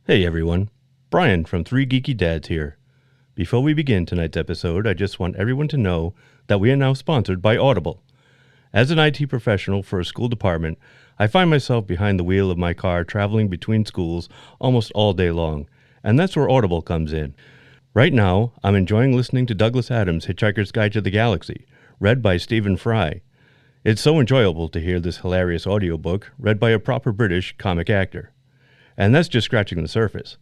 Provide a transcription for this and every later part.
Hey everyone, Brian from Three Geeky Dads here. Before we begin tonight's episode, I just want everyone to know that we are now sponsored by Audible. As an IT professional for a school department, I find myself behind the wheel of my car traveling between schools almost all day long, and that's where Audible comes in. Right now, I'm enjoying listening to Douglas Adams' Hitchhiker's Guide to the Galaxy, read by Stephen Fry. It's so enjoyable to hear this hilarious audiobook read by a proper British comic actor. And that's just scratching the surface.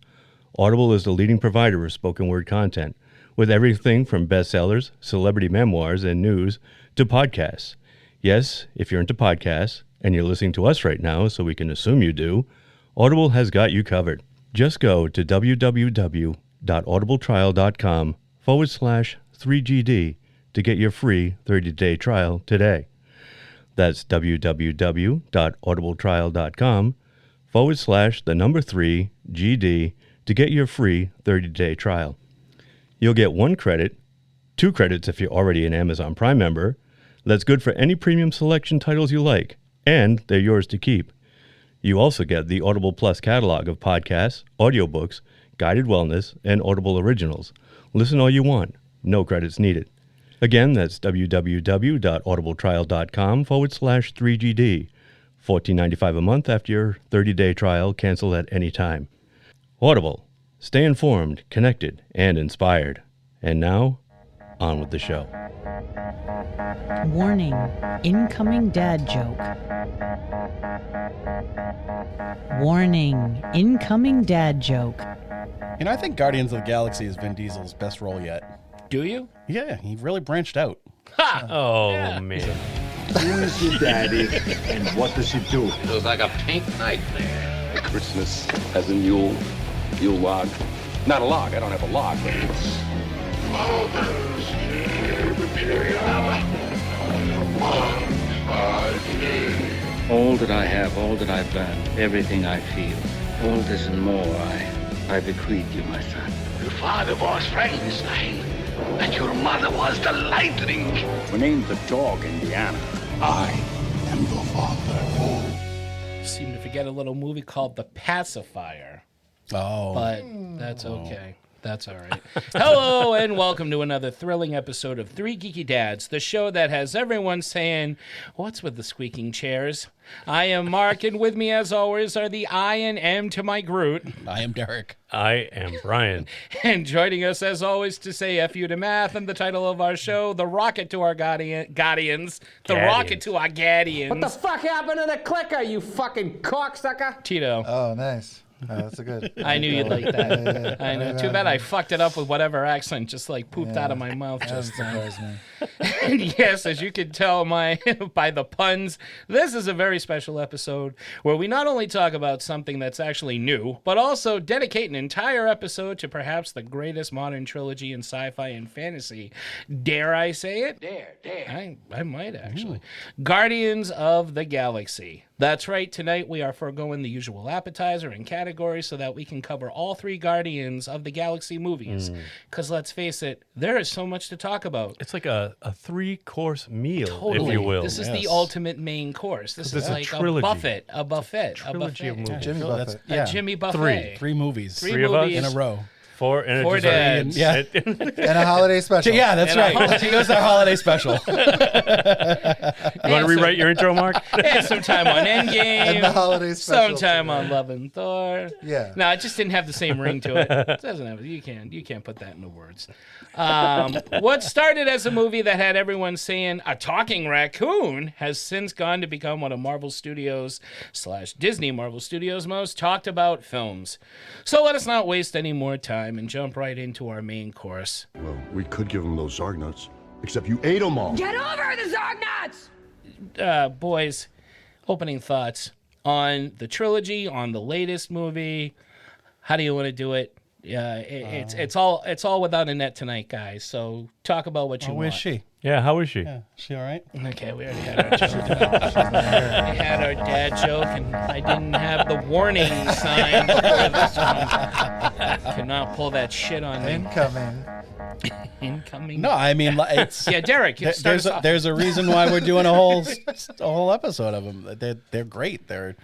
Audible is the leading provider of spoken word content, with everything from bestsellers, celebrity memoirs, and news to podcasts. Yes, if you're into podcasts, and you're listening to us right now, so we can assume you do, Audible has got you covered. Just go to www.audibletrial.com/3GD to get your free 30-day trial today. That's www.audibletrial.com/3GD to get your free 30-day trial. You'll get 1 credit, 2 credits if you're already an Amazon Prime member. That's good for any premium selection titles you like, and they're yours to keep. You also get the Audible Plus catalog of podcasts, audiobooks, guided wellness, and Audible originals. Listen all you want. No credits needed. Again, that's www.audibletrial.com/3GD. $14.95 a month after your 30-day trial. Cancel at any time. Audible. Stay informed, connected, and inspired. And now, on with the show. Warning, incoming dad joke. Warning, incoming dad joke. You know, I think Guardians of the Galaxy is Vin Diesel's best role yet. Do you? Yeah, he really branched out. Ha! Oh, Yeah. man. Who is your daddy, and what does he do? It was like a pink nightmare. Christmas has a Yule log. Not a log, I don't have a log, but it's... All that I have, all that I've learned, everything I feel, all this and more I bequeath you, my son. Your father was Frankenstein, and your mother was the lightning. We named the dog Indiana. I am your father. You seem to forget a little movie called The Pacifier, Oh. but that's okay. That's all right. Hello, and welcome to another thrilling episode of Three Geeky Dads, the show that has everyone saying, "What's with the squeaking chairs?" I am Mark, and with me, as always, are the I and M to my Groot. I am Derek. I am Brian. And joining us, as always, to say F you to math and the title of our show, The Rocket to Our Guardians. The Rocket to our Guardians. What the fuck happened to the clicker, you fucking cocksucker? Tito. Oh, nice. Oh, that's a good. I knew you'd like that. Yeah. I know. Too bad I fucked it up with whatever accent just like pooped out of my mouth just then. Surprise me. And yes, as you can tell by the puns, this is a very special episode where we not only talk about something that's actually new, but also dedicate an entire episode to perhaps the greatest modern trilogy in sci-fi and fantasy. Dare I say it? Dare. I might actually. Guardians of the Galaxy. That's right, tonight we are foregoing the usual appetizer and category so that we can cover all 3 Guardians of the Galaxy movies. Because let's face it, there is so much to talk about. It's like a 3-course meal, Totally. if you will. This is the ultimate main course. This It's is a like trilogy. a buffet. Trilogy of movies. Jimmy That's- Buffett. A Jimmy buffet. 3 movies. Three of us? movies in a row. 4 and Four dessert. dads. Yeah. And a holiday special. Yeah, that's right. It was our holiday special. You want to rewrite your intro, Mark? And some time on Endgame. And the holiday special. Sometime on Love and Thor. Yeah. No, it just didn't have the same ring to it. It doesn't have. You can't put that into words. What started as a movie that had everyone saying a talking raccoon has since gone to become one of Marvel Studios / Disney Marvel Studios' most talked about films. So let us not waste any more time and jump right into our main course. Well, we could give them those Zarg nuts, except you ate them all. Get over the Zarg nuts! Boys, opening thoughts on the trilogy, on the latest movie. How do you want to do it? It's all without a net tonight, guys. So talk about what you want. Where's she? Yeah, how is she? Yeah, she all right? Okay, we already had our joke. We had our dad joke, and I didn't have the warning sign before this one. Could not pull that shit on me. Incoming. No, I mean, it's... Yeah, Derek, you start us off. There's a reason why we're doing a whole episode of them. They're great. They're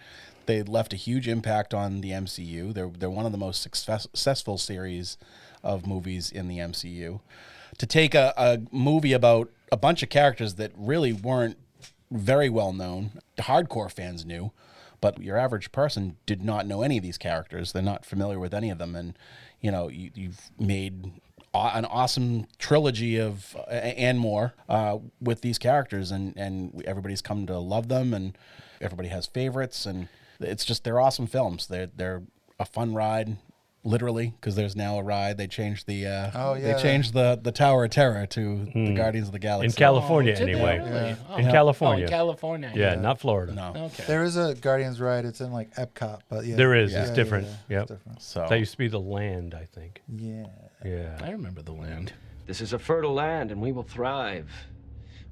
They left a huge impact on the MCU. They're one of the most successful series of movies in the MCU. To take a movie about a bunch of characters that really weren't very well known, hardcore fans knew, but your average person did not know any of these characters. They're not familiar with any of them, and you've made an awesome trilogy of and more with these characters, and everybody's come to love them, and everybody has favorites, and they're awesome films. They're a fun ride, literally, because there's now a ride. They changed the the Tower of Terror to the Guardians of the Galaxy in California, did they anyway. really? Yeah. In California. Oh, in California. Yeah, not Florida. No. Okay. There is a Guardians ride. It's in like Epcot, but yeah. There is. Yeah, It's different. Yeah, Yep. it's different. So That used to be the land, I think. Yeah. Yeah. I remember the land. This is a fertile land, and we will thrive.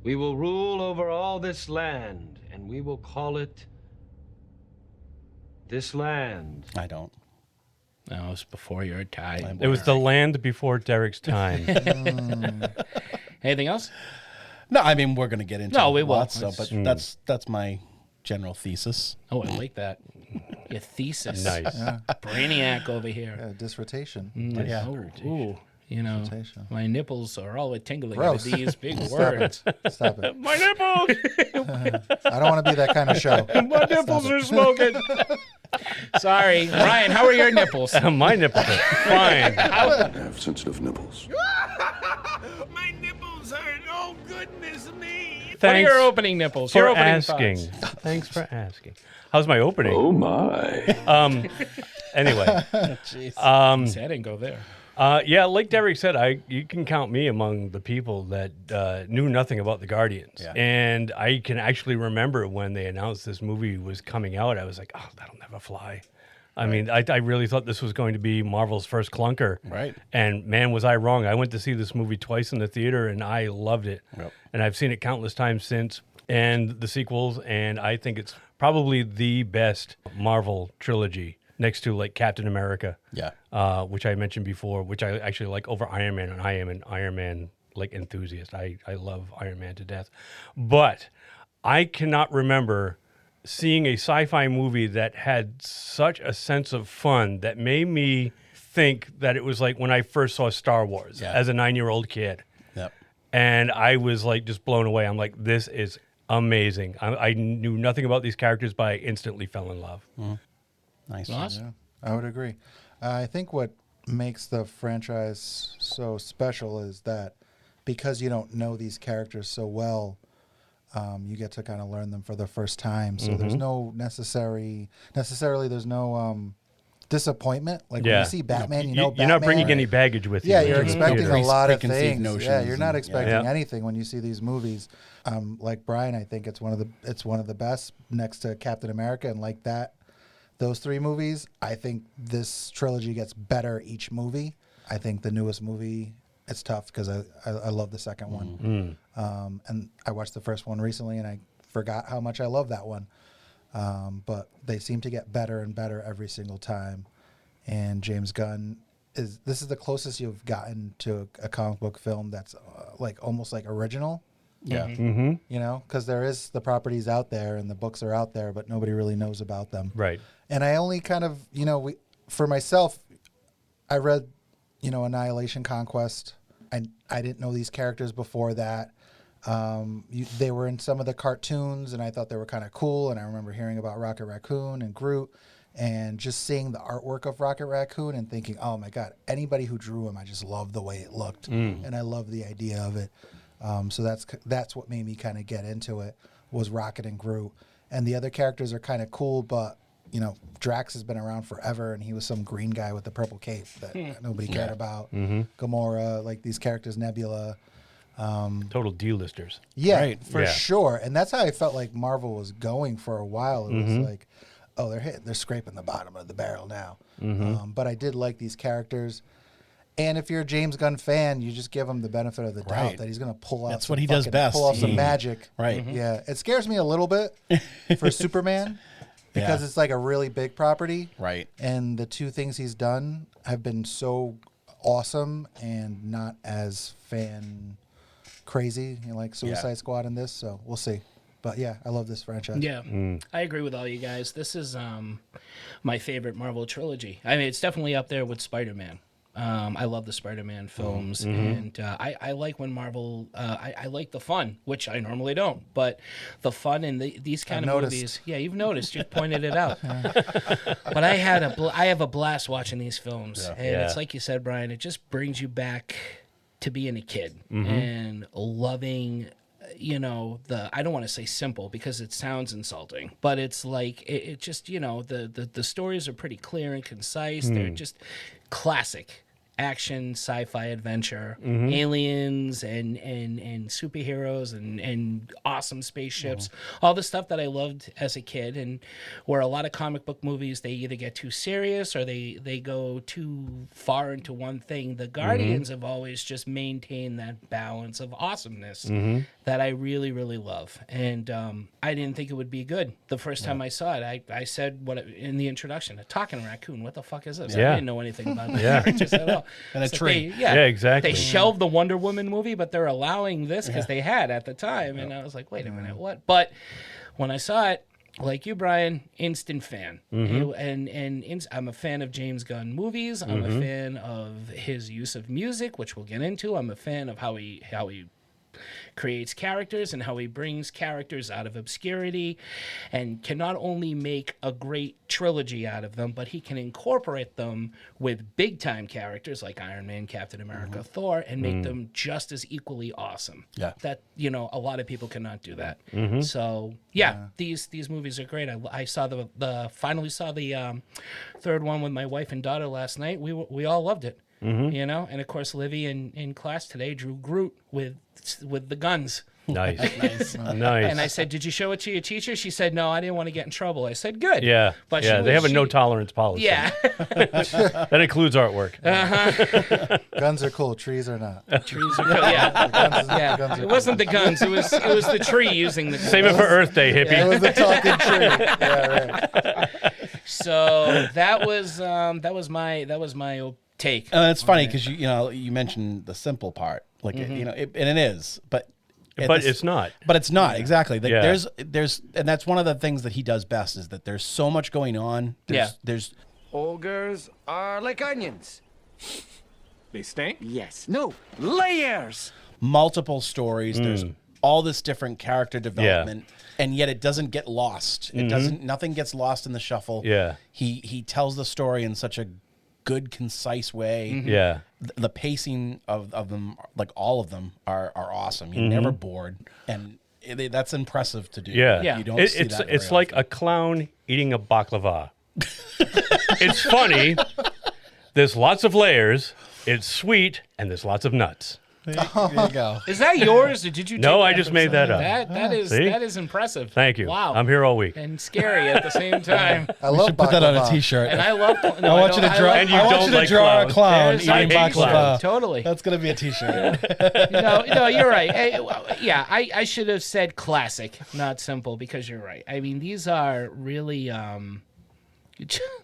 We will rule over all this land, and we will call it this land. I don't. No, it was before your time. It was the land before Derek's time. Anything else? No, I mean we're going to get into No, we will. lots, so, but that's my general thesis. Oh, I like that. Your thesis. Nice. Yeah. Brainiac over here. Yeah, dissertation. Yeah. Ooh, Dissertation. my nipples are all tingling Gross. with these big words. Stop it. My nipples! I don't want to be that kind of show. My nipples are smoking. Sorry. Ryan, how are your nipples? My nipples are fine. I have sensitive nipples. My nipples hurt. Oh, goodness me. What are Thanks your opening nipples? for Your opening asking. thoughts. Thanks for asking. How's my opening? Oh, my. Anyway. See, I didn't go there. Yeah, like Derek said, you can count me among the people that knew nothing about the Guardians. Yeah. And I can actually remember when they announced this movie was coming out, I was like, oh, that'll never fly. I mean, I really thought this was going to be Marvel's first clunker. Right. And man, was I wrong. I went to see this movie twice in the theater, and I loved it. Yep. And I've seen it countless times since, and the sequels, and I think it's probably the best Marvel trilogy next to like Captain America. Yeah. Which I mentioned before, which I actually like over Iron Man, and I am an Iron Man like enthusiast. I love Iron Man to death. But I cannot remember seeing a sci-fi movie that had such a sense of fun that made me think that it was like when I first saw Star Wars as a 9-year-old kid. Yep. And I was like just blown away. I'm like, this is amazing. I knew nothing about these characters, but I instantly fell in love. Nice. Ross? Yeah, I would agree. I think what makes the franchise so special is that because you don't know these characters so well, you get to kind of learn them for the first time. So there's no necessarily there's no disappointment. Like when you see Batman, you're Batman, not bringing any baggage with you. Yeah, you're into the expecting theater. a lot of Preconceived things. notions Yeah, you're not and- expecting Yeah. anything when you see these movies. Like Brian, I think it's one of the best next to Captain America, and like that. Those three movies, I think this trilogy gets better each movie. I think the newest movie, it's tough because I love the second one. And I watched the first one recently and I forgot how much I love that one. But they seem to get better and better every single time. And James Gunn, this is the closest you've gotten to a comic book film that's like almost like original. Yeah. You know, because there is the properties out there and the books are out there, but nobody really knows about them. Right. And I only kind of, for myself, I read, Annihilation Conquest. I didn't know these characters before that. They were in some of the cartoons, and I thought they were kind of cool. And I remember hearing about Rocket Raccoon and Groot, and just seeing the artwork of Rocket Raccoon and thinking, oh my God, anybody who drew him, I just love the way it looked, and I love the idea of it. So that's what made me kind of get into it, was Rocket and Groot. And the other characters are kind of cool, but Drax has been around forever, and he was some green guy with the purple cape that nobody cared about. Gamora, like these characters, Nebula. Total D-listers. Yeah, Right. for sure. And that's how I felt like Marvel was going for a while. It was like, oh, they're scraping the bottom of the barrel now. But I did like these characters. And if you're a James Gunn fan, you just give him the benefit of the doubt Right. that he's going to pull out. That's what he does best. Pull off some magic. Right. Yeah. It scares me a little bit for Superman because it's like a really big property. Right. And the two things he's done have been so awesome and not as fan crazy, like Suicide Squad in this. So we'll see. But yeah, I love this franchise. Yeah, I agree with all you guys. This is my favorite Marvel trilogy. I mean, it's definitely up there with Spider-Man. I love the Spider-Man films, and I like when Marvel. I like the fun, which I normally don't, but the fun in these kind of movies. Yeah, you've noticed. You pointed it out. But I have a blast watching these films, and it's like you said, Brian. It just brings you back to being a kid and loving. You know, I don't want to say simple because it sounds insulting, but it's like it just, the stories are pretty clear and concise. They're just classic action, sci-fi adventure, aliens and superheroes and awesome spaceships, all the stuff that I loved as a kid. And where a lot of comic book movies, they either get too serious or they go too far into one thing. The Guardians have always just maintained that balance of awesomeness that I really, really love. And I didn't think it would be good the first time I saw it. I said in the introduction, a talking raccoon, what the fuck is this? I didn't know anything about the characters at all. And a tree. Exactly. They shelved the Wonder Woman movie, but they're allowing this because they had at the time. And I was like, wait a minute, what? But when I saw it, like you, Brian, instant fan. And I'm a fan of James Gunn movies. I'm a fan of his use of music, which we'll get into. I'm a fan of how he creates characters and how he brings characters out of obscurity and can not only make a great trilogy out of them, but he can incorporate them with big time characters like Iron Man, Captain America, Thor, and make them just as equally awesome. Yeah. That, a lot of people cannot do that. So these movies are great. I saw finally saw the third one with my wife and daughter last night. We all loved it. And of course Livy in class today drew Groot with the guns. Nice. Nice. And I said, did you show it to your teacher? She said, no, I didn't want to get in trouble. I said, good. Yeah. But they have a no tolerance policy. Yeah. That includes artwork. Guns are cool. Trees are not. Trees are cool. Yeah. Guns are It wasn't the guns. It was the tree using the guns. Save it for Earth Day, hippie. It was the talking tree. Yeah, right. So that was my take. It's funny because you mentioned the simple part, like and it is, but it's not. But it's not exactly. Like, there's and that's one of the things that he does best is that there's so much going on. There's Ogres are like onions. They stink? Yes. No. Layers. multiple stories. There's all this different character development, and yet it doesn't get lost. It doesn't. Nothing gets lost in the shuffle. Yeah. He tells the story in such a good, concise way. Yeah. The pacing of them, like all of them, are awesome. You're never bored, and that's impressive to do. Yeah. You don't see that it's very like a clown eating a baklava. It's funny. There's lots of layers. It's sweet, and there's lots of nuts. There you go. Is that yours, or did you? No, take I that just from made that something? up. That is impressive. Thank you. Wow. I'm here all week. And scary at the same time. I love Put that on a T-shirt. And I love. No, I want you to draw. And you I want don't you to like draw clowns. a clown There's eating a T-shirt. baklava. Totally. That's gonna be a T-shirt. No, you're right. I should have said classic, not simple, because you're right. I mean, these are really.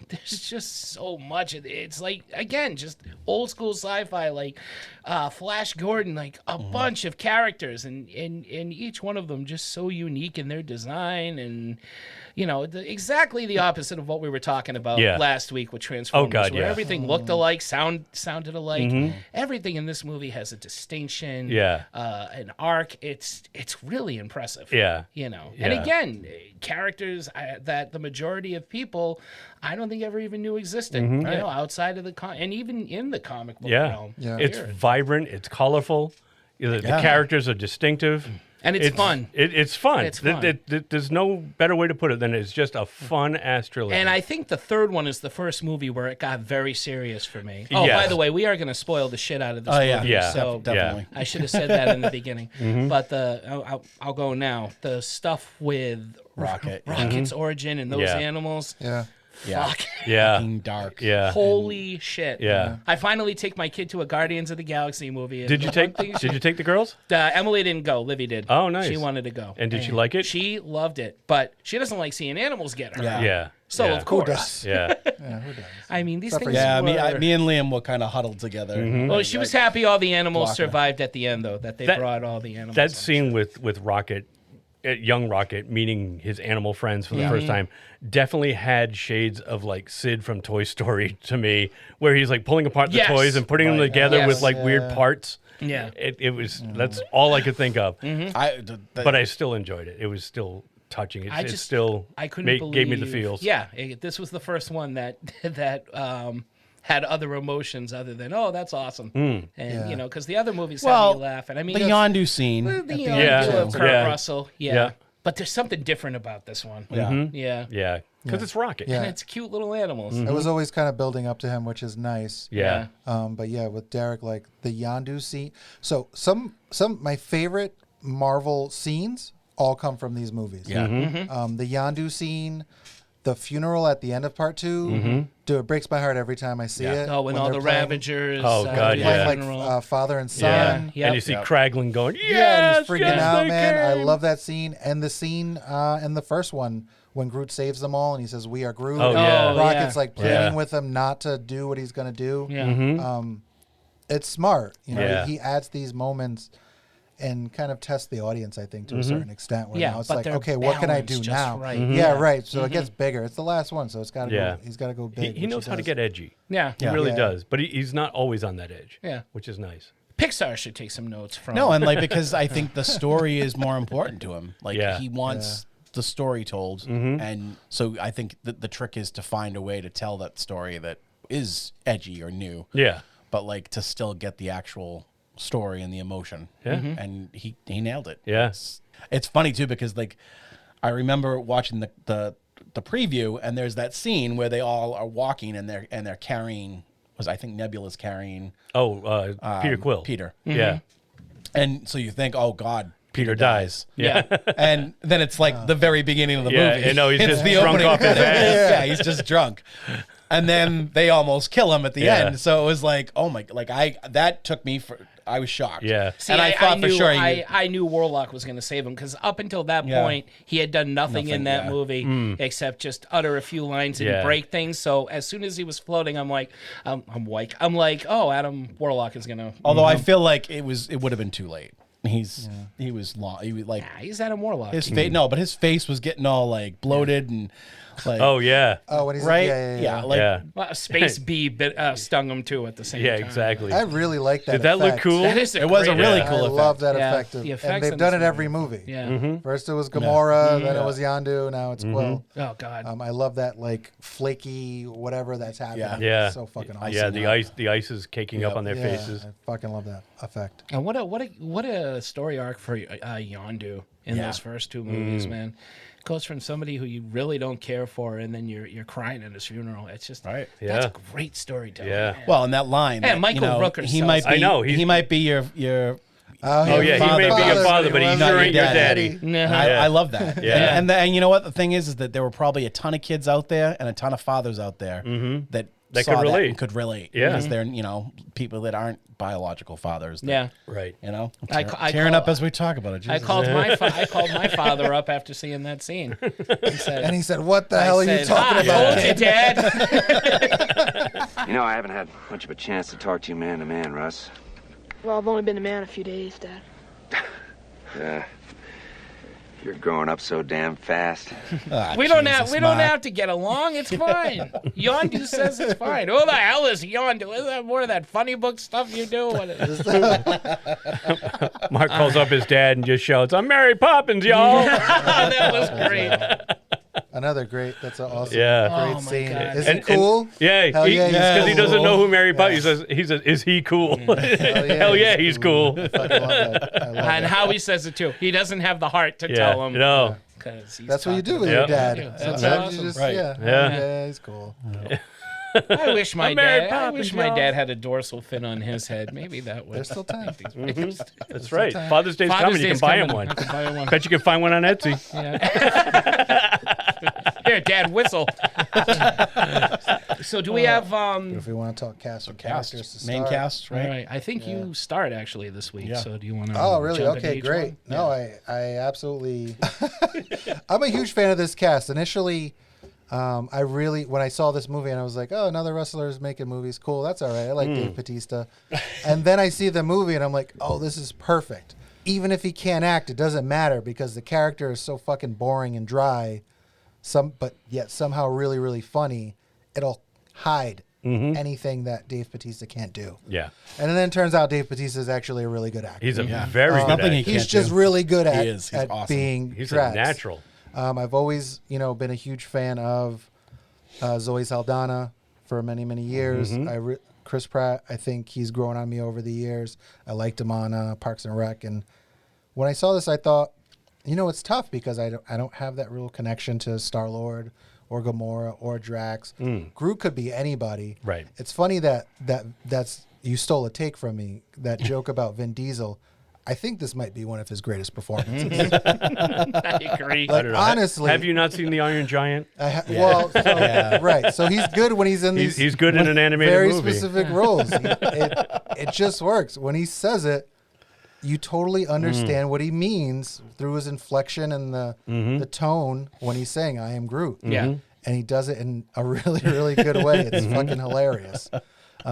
There's just so much. It's like, again, just old school sci-fi, like Flash Gordon, like a bunch of characters, and each one of them just so unique in their design, and exactly the opposite of what we were talking about last week with Transformers. Oh God, where everything looked alike, sounded alike. Everything in this movie has a distinction, an arc. It's really impressive. Yeah. And again, characters that the majority of people, I don't think ever even knew existed. Outside of and even in the comic book realm. Yeah. It's vibrant. It's colorful. The characters are distinctive. And it's fun. It's fun. It's fun. There's no better way to put it than it's just a fun-ass trilogy. And I think the third one is the first movie where it got very serious for me. Oh, by the way, we are going to spoil the shit out of this movie. Yeah. So definitely. I should have said that in the beginning. But I'll go now. The stuff with Rocket's origin and those animals. Yeah. Fuck. Fucking dark. Yeah. Holy shit. Yeah. I finally take my kid to a Guardians of the Galaxy movie. Did you take the girls? Emily didn't go. Livy did. Oh, nice. She wanted to go. And did she like it? She loved it, but she doesn't like seeing animals get hurt. Yeah. So of course. Yeah. Who does? I mean, these things. Yeah, were... me and Liam were kind of huddled together. Well, she was happy all the animals survived at the end, though. That they brought all the animals. That scene with Rocket young Rocket meeting his animal friends for the first time definitely had shades of like Sid from Toy Story to me, where he's like pulling apart the toys and putting them together with like weird parts. Yeah, it was that's all I could think of. But I still enjoyed it. It was still touching. It still gave me the feels. Yeah, this was the first one that had other emotions other than that's awesome, and you know, because the other movies had me laughing. I mean, the Yondu scene, the Yondu of Kurt Russell, but there's something different about this one. Yeah, because it's Rocket, and it's cute little animals. It was always kind of building up to him, which is nice. Yeah. But yeah, with Derek, like the Yondu scene. So some my favorite Marvel scenes all come from these movies. Yeah. The Yondu scene, the funeral at the end of part 2. Dude, it breaks my heart every time I see it. Oh, when all the Ravagers. Oh, God, like father and son. Yeah. And you see Kraglin going, yeah, he's freaking out, man. I love that scene. And the scene in the first one when Groot saves them all and he says, "We are Groot." Oh, yeah. Rocket's like pleading with him not to do what he's going to do. Yeah. It's smart. You know, he adds these moments and kind of test the audience, I think, to a certain extent. Where now it's like, okay, what can I do now? Right. Yeah, right. So it gets bigger. It's the last one, so it's got to go. He's got to go big. He knows how to get edgy. Yeah, he really does. But he's not always on that edge. Yeah, which is nice. Pixar should take some notes from. No, and like because I think the story is more important to him. Like he wants the story told, and so I think the trick is to find a way to tell that story that is edgy or new. Yeah, but like to still get the actual story and the emotion. And he nailed it. It's funny too because like I remember watching the preview and there's that scene where they all are walking and they're carrying I think Nebula's carrying Peter Quill. Peter. Yeah. And so you think, oh God, Peter dies. Yeah. And then it's like the very beginning of the movie. And no, he's it's just drunk off his ass. Yeah, he's just drunk. And then they almost kill him at the end. So it was like, oh my, like that took me I was shocked. Yeah. See, I thought for sure I knew Warlock was going to save him because up until that point, he had done nothing in that movie except just utter a few lines and break things. So as soon as he was floating, I'm like, oh, Adam Warlock is going to. Although I feel like it would have been too late. He was long. He was like he's Adam Warlock. His face, but his face was getting all like bloated and like. Oh yeah. Oh, when he's right. Well, Space Bee stung him too at the same time. Yeah, exactly. I really like that. Did that look effect. cool? That is it was a really I cool effect. love that Yeah, effect. the effects And they've in done this it every movie. Yeah. First it was Gamora, then it was Yondu, now it's Quill. Oh God. I love that like flaky whatever that's happening. Yeah. It's so fucking awesome. Yeah, the ice is caking up on their faces. I fucking love that effect. And what a story arc for Yondu in those first two movies, man. Goes from somebody who you really don't care for, and then you're crying at his funeral. It's just that's great storytelling. Yeah. Man. Well, and that line. And Michael Rooker. He might be. I know he might be your. Oh yeah, he may be your father, but he's not sure your ain't your daddy. daddy. I love that. Yeah. And you know what the thing is that there were probably a ton of kids out there and a ton of fathers out there that saw could relate. that and could relate. Yeah. Because they're people that aren't biological fathers. That, Right. Tearing up as we talk about it. Jesus. I called my father up after seeing that scene. And he said, "What the hell are you talking about, told you, Dad." You know, I haven't had much of a chance to talk to you man to man, Russ. Well, I've only been a man a few days, Dad. Yeah. You're growing up so damn fast. We don't have to get along. It's fine. Yondu says it's fine. Who the hell is Yondu? Is that more of that funny book stuff you do? What is Mark calls up his dad and just shouts, "I'm Mary Poppins, y'all!" That was great. Another great. That's an awesome, Yeah. great scene. God. Is he cool? Yeah, Hell yeah, because he he's doesn't cool. know who Mary Poppins is. He says, "Is he cool?" Hell yeah, he's cool. I fucking love that. I love And that. how he says it too. He doesn't have the heart to tell him. No. That's what you do with Yep. your dad. That's Sometimes you awesome. just, Right. yeah, he's cool. I wish my Mary dad. I Poppins, wish my y'all. dad had a dorsal fin on his head. Maybe that would. There's still time. That's right. Father's Day's coming. You can Day's buy him coming. one. You can buy him one. Bet you can find one on Etsy. Here, Dad, whistle. So do we have If we want to talk cast or characters to start. Main cast, right? All right. I think you start actually this week. Yeah. So do you want to? Oh, really? jump into Okay, each great. one? No, I absolutely. I'm a huge fan of this cast. Initially, I really when I saw this movie and I was like, oh, another wrestler is making movies. Cool, that's all right. I like Dave Bautista. And then I see the movie and I'm like, oh, this is perfect. even if he can't act, it doesn't matter because the character is so fucking boring and dry, but yet somehow really, really funny. It'll hide anything that Dave Bautista can't do. Yeah. And then it turns out Dave Bautista is actually a really good actor. He's a very good actor. He's just really good at, He's awesome. being He's Drax. a natural. I've always, been a huge fan of Zoe Saldana for many, many years. Chris Pratt, I think he's grown on me over the years. I liked him on Parks and Rec. And when I saw this, I thought, it's tough because I don't have that real connection to Star-Lord or Gamora or Drax. Groot could be anybody. Right. It's funny that's you stole a take from me, that joke about Vin Diesel. I think this might be one of his greatest performances. I agree. Like, honestly, have you not seen The Iron Giant? Right. So he's good when he's in these. He's good in an animated very movie. Specific roles. It just works when he says it. You totally understand what he means through his inflection and the tone when he's saying "I am Groot." Yeah, and he does it in a really, really good way. It's fucking hilarious.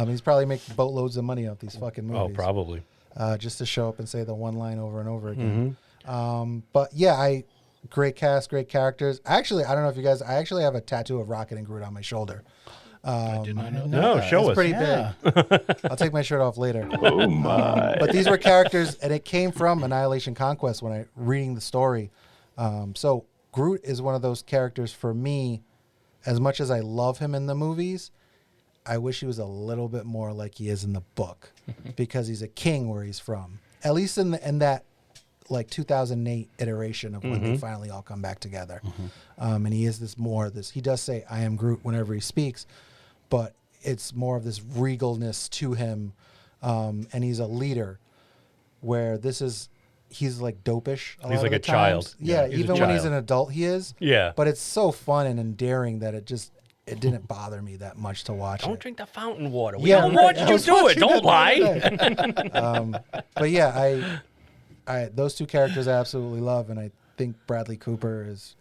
He's probably making boatloads of money off these fucking movies. Oh, probably. Just to show up and say the one line over and over again. But yeah, great cast, great characters. Actually, I don't know if you guys, I actually have a tattoo of Rocket and Groot on my shoulder. I did not know that. No, show us. It's pretty big. I'll take my shirt off later. Oh my! But these were characters, and it came from Annihilation Conquest when I reading the story. So Groot is one of those characters for me. As much as I love him in the movies, I wish he was a little bit more like he is in the book, because he's a king where he's from. At least in that like 2008 iteration of when they finally all come back together. And he is he does say "I am Groot" whenever he speaks, but it's more of this regalness to him, and he's a leader. Where he's like dopish. He's like a child. Yeah, even when he's an adult, he is. Yeah. But it's so fun and endearing that it didn't bother me that much to watch. Don't drink the fountain water. We Yeah, don't right. watch I you was do it. watching Don't that lie. But yeah, I those two characters I absolutely love, and I think Bradley Cooper is.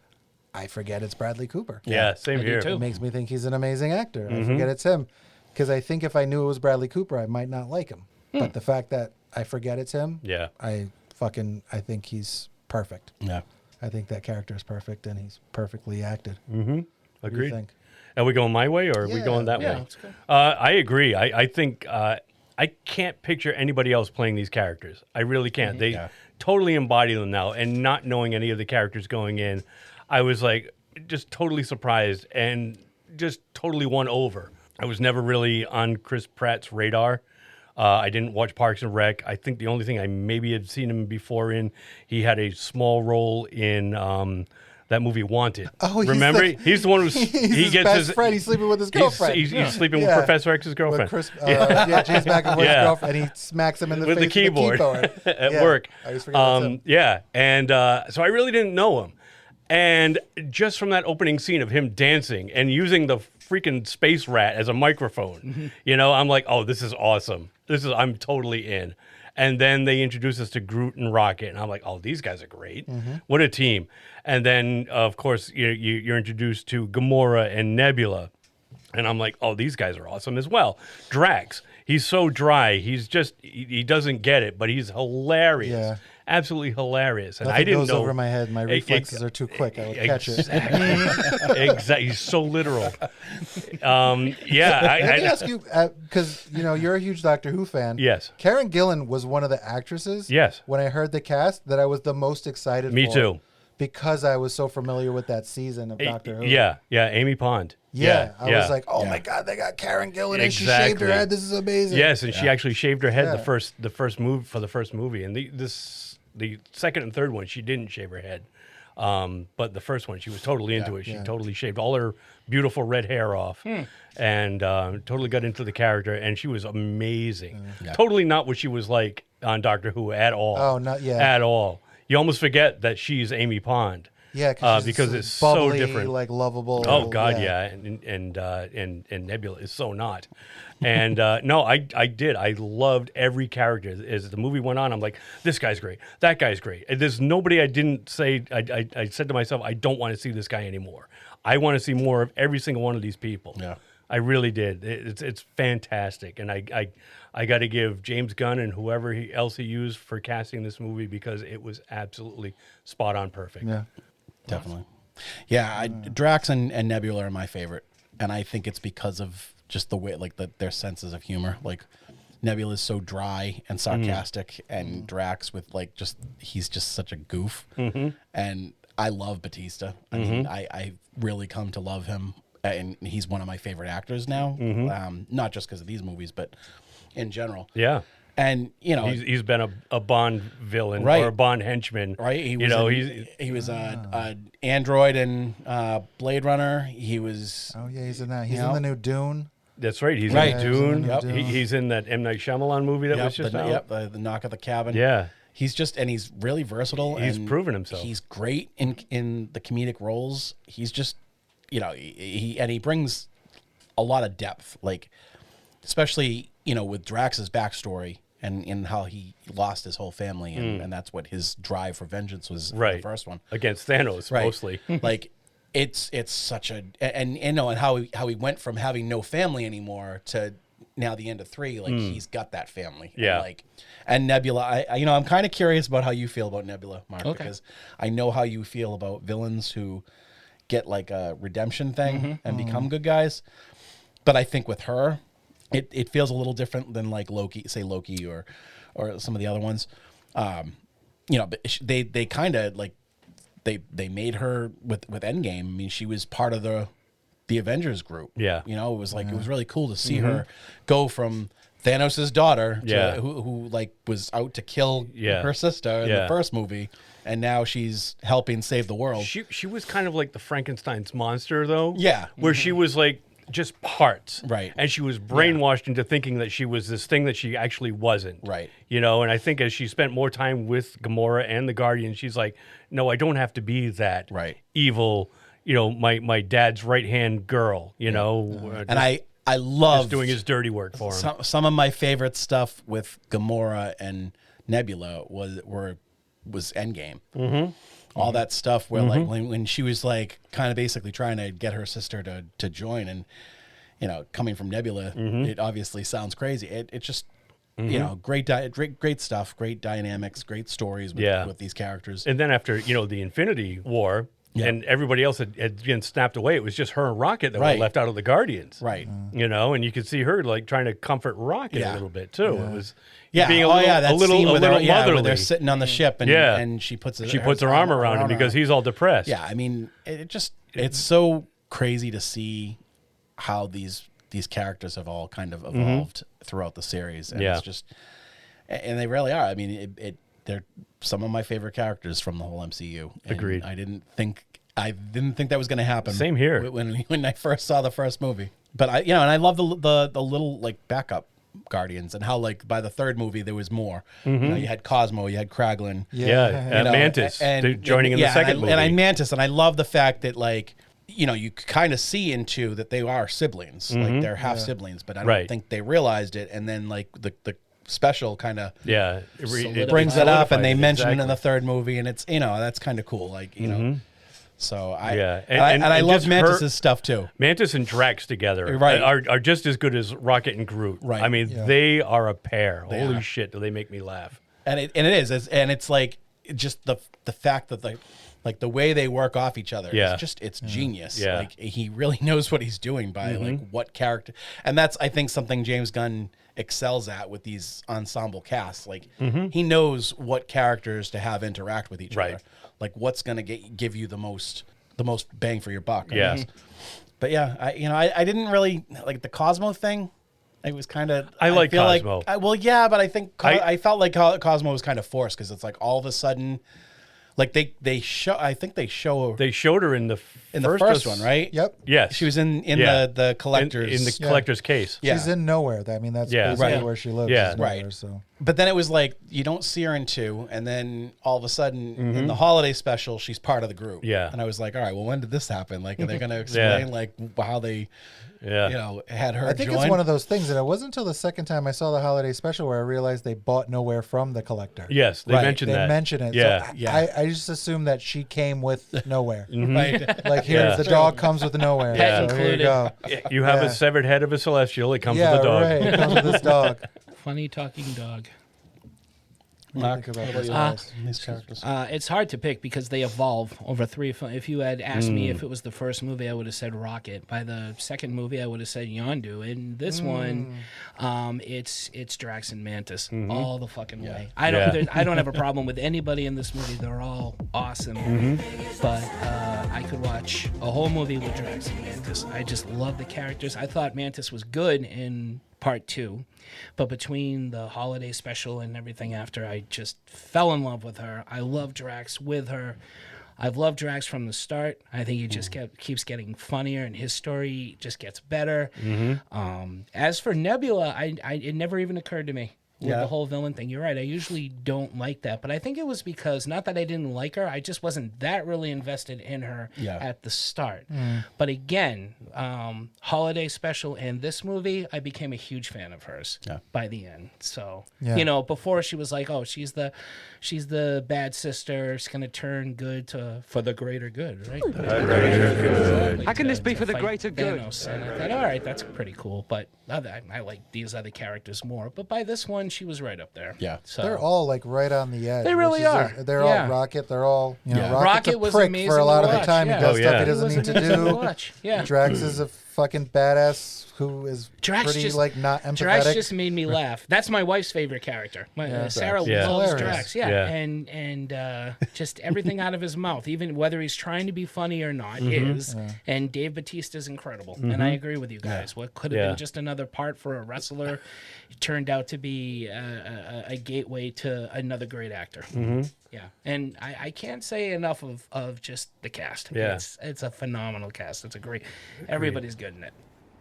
I forget it's Bradley Cooper. Yeah, same here. It makes me think he's an amazing actor. I forget it's him, because I think if I knew it was Bradley Cooper, I might not like him. But the fact that I forget it's him, I think he's perfect. Yeah, I think that character is perfect, and he's perfectly acted. Agreed. What do you think? Are we going my way, or are we going that way? let's go. I agree. I think I can't picture anybody else playing these characters. I really can't. They totally embody them now, and not knowing any of the characters going in, I was like just totally surprised and just totally won over. I was never really on Chris Pratt's radar. I didn't watch Parks and Rec. I think the only thing I maybe had seen him before in, he had a small role in that movie Wanted. Oh, remember? He's the one who's his gets best friend. He's sleeping with his girlfriend. He's sleeping with Professor X's girlfriend. With James McAvoy's girlfriend, and he smacks him in the with face the keyboard, at work. I always forget that's him. Yeah, and so I really didn't know him. And just from that opening scene of him dancing and using the freaking space rat as a microphone, I'm like, oh, this is awesome. I'm totally in. And then they introduce us to Groot and Rocket, and I'm like, oh, these guys are great. What a team. And then, of course, you're introduced to Gamora and Nebula, and I'm like, oh, these guys are awesome as well. Drax, he's so dry. He doesn't get it, but he's hilarious. Yeah. Absolutely hilarious. And Nothing I didn't goes know over my head. My reflexes are too quick. I would catch it. Exactly. He's so literal. Let me ask you, because you're a huge Doctor Who fan. Yes. Karen Gillan was one of the actresses. Yes. When I heard the cast, that I was the most excited. Me for, too. Because I was so familiar with that season of Doctor Who. Yeah. Amy Pond. I was like, oh my God, they got Karen Gillan and she shaved her head. This is amazing. Yes, and she actually shaved her head the first movie, and the second and third one she didn't shave her head, but the first one she was totally into it. She totally shaved all her beautiful red hair off, and totally got into the character, and she was amazing. Totally not what she was like on Doctor Who at all. Oh, not yet at all. You almost forget that she's Amy Pond. Yeah, because it's bubbly, so different, like lovable. Oh God, and Nebula is so not. And no, I did. I loved every character. As the movie went on, I'm like, this guy's great, that guy's great. And there's nobody I didn't say. I said to myself, I don't want to see this guy anymore. I want to see more of every single one of these people. Yeah. I really did. It's fantastic, and I got to give James Gunn and whoever else he used for casting this movie, because it was absolutely spot on perfect. Yeah, definitely. Yeah, Drax and Nebula are my favorite, and I think it's because of just the way, like their senses of humor. Like Nebula is so dry and sarcastic, and Drax with like he's just such a goof. And I love Batista. I mean, I really come to love him, and he's one of my favorite actors now. Not just because of these movies, but in general. Yeah. And he's been a Bond villain, right, or a Bond henchman, right? He was android in Blade Runner. He was he's in that. He's in the new Dune. That's right. He's right. in Dune. He's in that M. Night Shyamalan movie that was just out. The Knock at the Cabin. Yeah. He's really versatile. He's and proven himself. He's great in the comedic roles. He's just, he brings a lot of depth, like especially with Drax's backstory and how he lost his whole family, and that's what his drive for vengeance was. Right. In the first one against Thanos, mostly. Like it's such a and how he went from having no family anymore to now the end of 3, like he's got that family. Yeah. And Nebula, I'm kind of curious about how you feel about Nebula, Mark, because I know how you feel about villains who get like a redemption thing and become good guys. But I think with her, it feels a little different than like Loki or some of the other ones. But they kind of like they made her with Endgame. I mean, she was part of the Avengers group. Yeah. It was like it was really cool to see her go from Thanos' daughter to who like was out to kill her sister in the first movie, and now she's helping save the world. She was kind of like the Frankenstein's monster, though. Yeah. Where she was like just parts. Right. And she was brainwashed into thinking that she was this thing that she actually wasn't. Right. And I think as she spent more time with Gamora and the Guardians, she's like, no, I don't have to be that evil, my dad's right-hand girl, And I love just doing his dirty work for him. Some of my favorite stuff with Gamora and Nebula was Endgame. All that stuff where like when she was like kind of basically trying to get her sister to join, and coming from Nebula, it obviously sounds crazy. It just great stuff, great dynamics, great stories with these characters. And then after the Infinity War. Yeah. And everybody else had been snapped away. It was just her and Rocket that were left out of the Guardians. Right. And you could see her like trying to comfort Rocket a little bit too. Yeah. It was being a little motherly. Where they're sitting on the ship and she puts her arm around him because he's all depressed. Yeah, I mean, it's so crazy to see how these characters have all kind of evolved throughout the series, and it's just, and they really are. I mean, they're some of my favorite characters from the whole MCU. And agreed. I didn't think that was going to happen. Same here. When I first saw the first movie, but and I love the little like backup Guardians, and how like by the third movie there was more. You had Cosmo, you had Kraglin, Mantis, and joining in the second movie, and Mantis, and I love the fact that like you kind of see into that they are siblings, like they're half siblings, but I don't think they realized it, and then like the special kind of brings it up, and they mention it in the third movie, and it's that's kind of cool, like so I love Mantis's stuff too. Mantis and Drax together are just as good as Rocket and Groot. Right. I mean, they are a pair. Holy shit, do they make me laugh. And it's like just the fact that the way they work off each other it's genius. Like he really knows what he's doing by like what character, and that's I think something James Gunn excels at with these ensemble casts. Like he knows what characters to have interact with each other, like what's going to give you the most bang for your buck, I guess. But I didn't really like the Cosmo thing. It was kind of I like Cosmo. But I think I felt like Cosmo was kind of forced, because it's like all of a sudden, like they showed her in the first one, right? Yep. Yes, she was in the collector's in the collector's case. Yeah. She's in nowhere. I mean, that's basically where she lives. Yeah, nowhere, right. So. But then it was like you don't see her in 2, and then all of a sudden in the holiday special, she's part of the group. Yeah, and I was like, all right, well, when did this happen? Like, are they going to explain like how they had her I think join. it's one of those things, and it wasn't until the second time I saw the holiday special where I realized they bought Nowhere from the collector. Yes, they mentioned that. They mention it. Yeah. So I just assumed that she came with Nowhere. Right. Like, here's the dog comes with the Nowhere. Pet So here you go. You have a severed head of a Celestial. It comes Yeah, with the dog. right. It comes with this dog. Funny talking dog. Mark, Think about what this, about guys. these characters. It's hard to pick because they evolve over 3 films. If you had asked me if it was the first movie, I would have said Rocket. By the second movie, I would have said Yondu. And this one, it's Drax and Mantis all the fucking way. I don't have a problem with anybody in this movie. They're all awesome. But I could watch a whole movie with Drax and Mantis. I just love the characters. I thought Mantis was good in part 2, but between the holiday special and everything after, I just fell in love with her. I love Drax with her. I've loved Drax from the start. I think he just keeps getting funnier, and his story just gets better. As for Nebula, it never even occurred to me with the whole villain thing. You're right. I usually don't like that, but I think it was because, not that I didn't like her, I just wasn't that really invested in her at the start. But again, holiday special and this movie, I became a huge fan of hers by the end. So, before she was like, oh, she's the bad sister, she's going to turn good for the greater good, right? How can this be for the greater good? Thanos, and I thought, all right, that's pretty cool, but I like these other characters more. But by this one, she was right up there. Yeah. So They're all like right on the edge. They really are. They're all Rocket. They're all, Rocket's Rocket a was prick amazing for a lot to of the watch, time. yeah. He does Oh, stuff yeah. he doesn't He need was to amazing to do. watch. Yeah. Drax is a fucking badass who is Drax pretty just, like not empathetic. Drax just made me laugh. That's my wife's favorite character. Sarah Yeah. loves Hilarious. Drax. And just everything out of his mouth, even whether he's trying to be funny or not, is. And Dave Bautista's incredible. And I agree with you guys. What could have been just another part for a wrestler, it turned out to be a gateway to another great actor. Yeah, and I can't say enough of just the cast. Yeah. It's a phenomenal cast. It's a great. Everybody's good in it.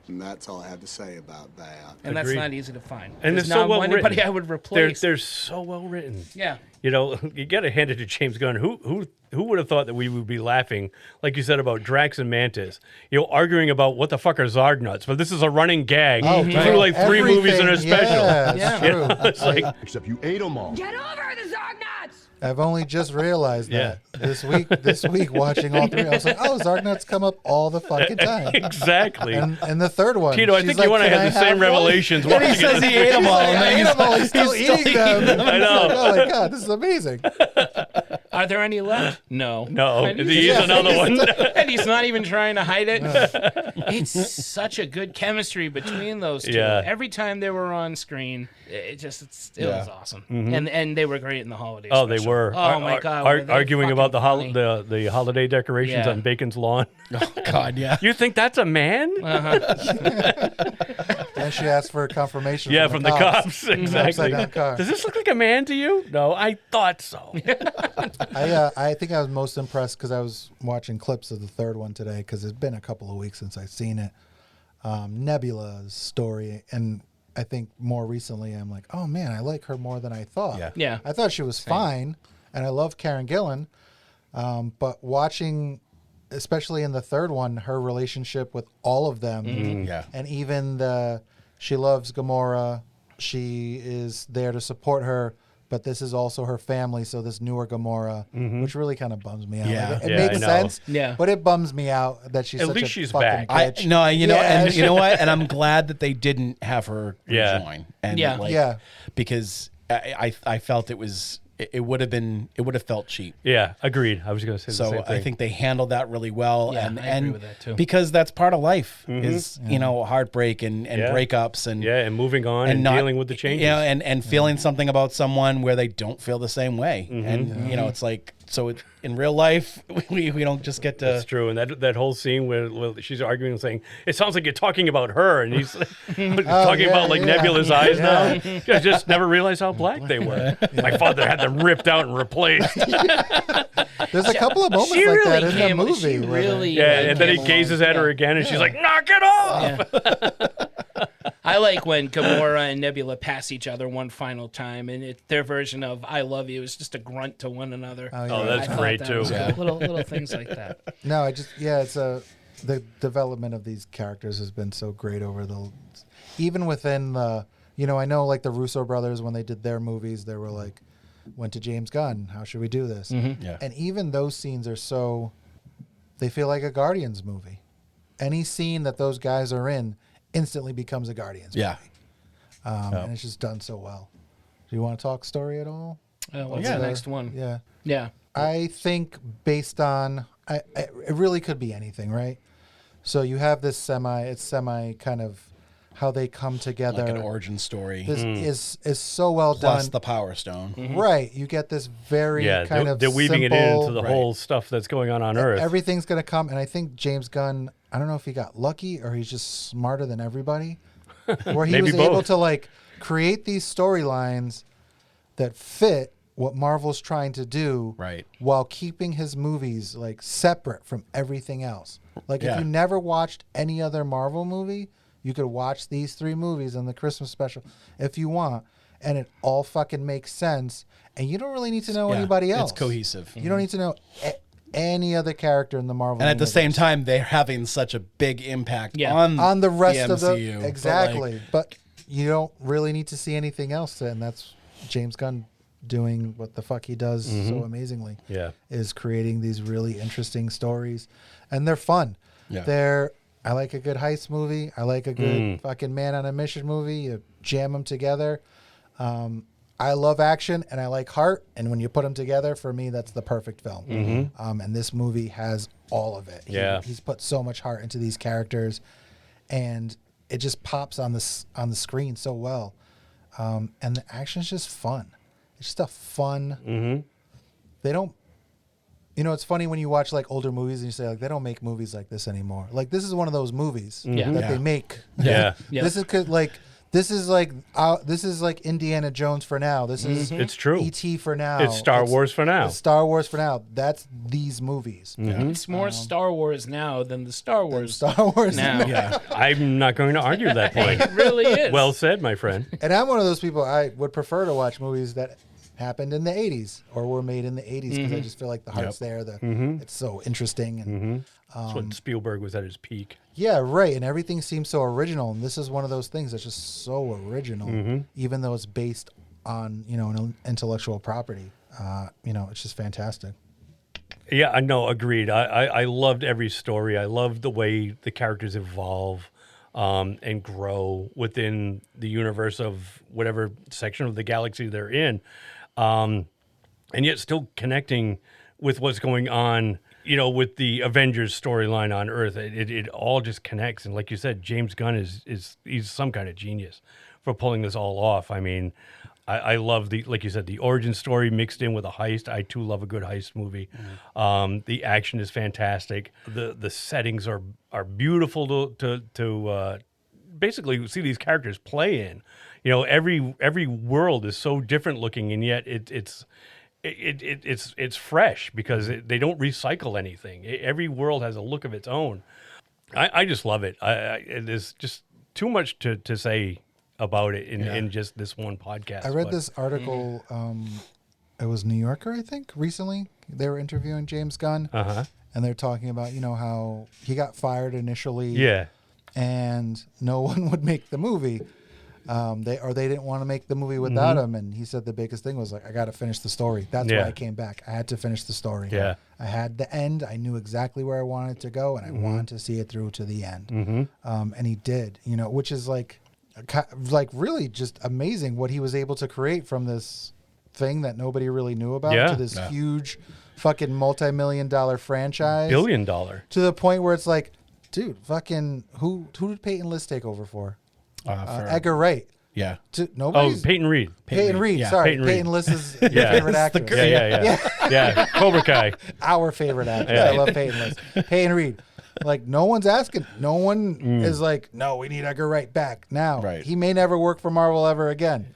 And that's all I have to say about that. And Agreed. that's not easy to find. And There's they're so not well anybody written. I would replace. They're so well written. Yeah. You got to hand it to James Gunn. Who would have thought that we would be laughing, like you said, about Drax and Mantis? Arguing about what the fuck are Zard nuts? But this is a running gag through like 3 movies in a special. Yeah, true. It's like, Except you ate them all. Get over the Zognuts! I've only just realized that this week watching all 3. I was like, oh, Zargnuts come up all the fucking time. Exactly. And the third one, Tito, I she's think like, you and I "Can had the have same one?" revelations. And he says he ate them all. Like, I ate them all. He's still eating them. I know. Like, oh my god, this is amazing. Are there any left? No. No, And he's another one. And he's not even trying to hide it. It's such a good chemistry between those two. Yeah. Every time they were on screen, it was awesome. And they were great in the holiday special. They were. Oh my god. were they Arguing about the fucking funny. the holiday decorations Yeah. on Bacon's lawn. Oh God, yeah. You think that's a man? Then she asked for confirmation. From the cops. An Exactly. upside-down car. Does this look like a man to you? No, I thought so. I think I was most impressed because I was watching clips of the third one today because it's been a couple of weeks since I've seen it. Nebula's story, and I think more recently I'm like, oh man, I like her more than I thought. Yeah. I thought she was fine, and I love Karen Gillan, but watching, especially in the third one, her relationship with all of them, and even she loves Gamora, she is there to support her. But this is also her family, so this newer Gamora, which really kind of bums me out. Yeah. Like, it makes sense, Yeah. but it bums me out that she's At such least a she's fucking back. bitch. And you know what? And I'm glad that they didn't have her join. And because I felt it would have felt cheap. Yeah, agreed. I was going to say the same So thing. I think they handled that really well. Yeah, and I agree with that too. Because that's part of life is, heartbreak and breakups and moving on and dealing with the changes. And feeling something about someone where they don't feel the same way. And, it's like, so in real life, we don't just get to. That's true. And that whole scene where she's arguing and saying, it sounds like you're talking about her. And he's talking about Nebula's eyes now. I just never realized how black they were. My father had them ripped out and replaced. There's a couple of moments She like really that in the movie. She really and then he came gazes along. at her again and she's like, knock it off. I like when Gamora and Nebula pass each other one final time, and their version of "I love you" is just a grunt to one another. Oh, that's I thought great that too. was good. Little things like that. No, it's the development of these characters has been so great even within the, I know like the Russo brothers, when they did their movies, they were like, went to James Gunn, how should we do this? Yeah. And even those scenes are they feel like a Guardians movie. Any scene that those guys are in instantly becomes a Guardians movie. And it's just done so well. Do you want to talk story at all? What's the next one? Yeah. I think based on, it really could be anything, right? So you have this semi kind of how they come together. Like an origin story. This is so well done. Plus the Power Stone. Right. You get this very kind of they're weaving simple, it into the whole stuff that's going on Earth. Everything's going to come. And I think James Gunn, I don't know if he got lucky or he's just smarter than everybody, where he was able to like create these storylines that fit what Marvel's trying to do, right, while keeping his movies like separate from everything else. Like if you never watched any other Marvel movie, you could watch these 3 movies on the Christmas special if you want, and it all fucking makes sense. And you don't really need to know anybody else. It's cohesive. You don't need to know any other character in the Marvel. And at the same time, they're having such a big impact on the rest the of the MCU. exactly. But you don't really need to see anything else, and that's James Gunn doing what the fuck he does so amazingly. Is creating these really interesting stories, and they're fun. I like a good heist movie. I like a good fucking man on a mission movie. You jam them together. I love action and I like heart, and when you put them together, for me, that's the perfect film. And this movie has all of it. He's put so much heart into these characters, and it just pops on the screen so well. And the action's just fun. It's just a fun. They don't. It's funny when you watch like older movies and you say like they don't make movies like this anymore. Like this is one of those movies that they make. This is like Indiana Jones for now. This is it's true. E.T. for now. It's Star Wars for now. It's Star Wars for now. That's these movies. It's more Star Wars now than the Star Wars now. I'm not going to argue that point. It really is. Well said, my friend. And I'm one of those people, I would prefer to watch movies that happened in the 80s or were made in the 80s because I just feel like the heart's there. It's so interesting. And that's when Spielberg was at his peak. Yeah, right. And everything seems so original. And this is one of those things that's just so original, even though it's based on, an intellectual property. It's just fantastic. Yeah, I know. Agreed. I loved every story. I loved the way the characters evolve and grow within the universe of whatever section of the galaxy they're in. And yet still connecting with what's going on, with the Avengers storyline on Earth. It all just connects. And like you said, James Gunn he's some kind of genius for pulling this all off. I mean, I love like you said, the origin story mixed in with a heist. I too love a good heist movie. The action is fantastic. The settings are beautiful to basically see these characters play in. Every world is so different looking, and yet it's fresh because they don't recycle anything. Every world has a look of its own. I just love it. There's just too much to say about it in just this one podcast. I read this article. It was New Yorker, I think, recently. They were interviewing James Gunn, and they're talking about how he got fired initially, and no one would make the movie. They didn't want to make the movie without him, and he said the biggest thing was like, I got to finish the story. That's why I came back. I had to finish the story. I had the end. I knew exactly where I wanted to go, and I wanted to see it through to the end. And he did. Which is like really just amazing what he was able to create from this thing that nobody really knew about to this huge, fucking multi-million-dollar franchise, $1 billion, to the point where it's like, dude, fucking who did Peyton List take over for? Edgar Wright. Yeah. Peyton Reed. Peyton Reed. Yeah. Sorry, Peyton Peyton Reed. List is your favorite actress. Yeah. Cobra Kai. Our favorite actress. I love Peyton List. Peyton Reed. Like, no one's asking. No one is like, no, we need Edgar Wright back now. Right. He may never work for Marvel ever again.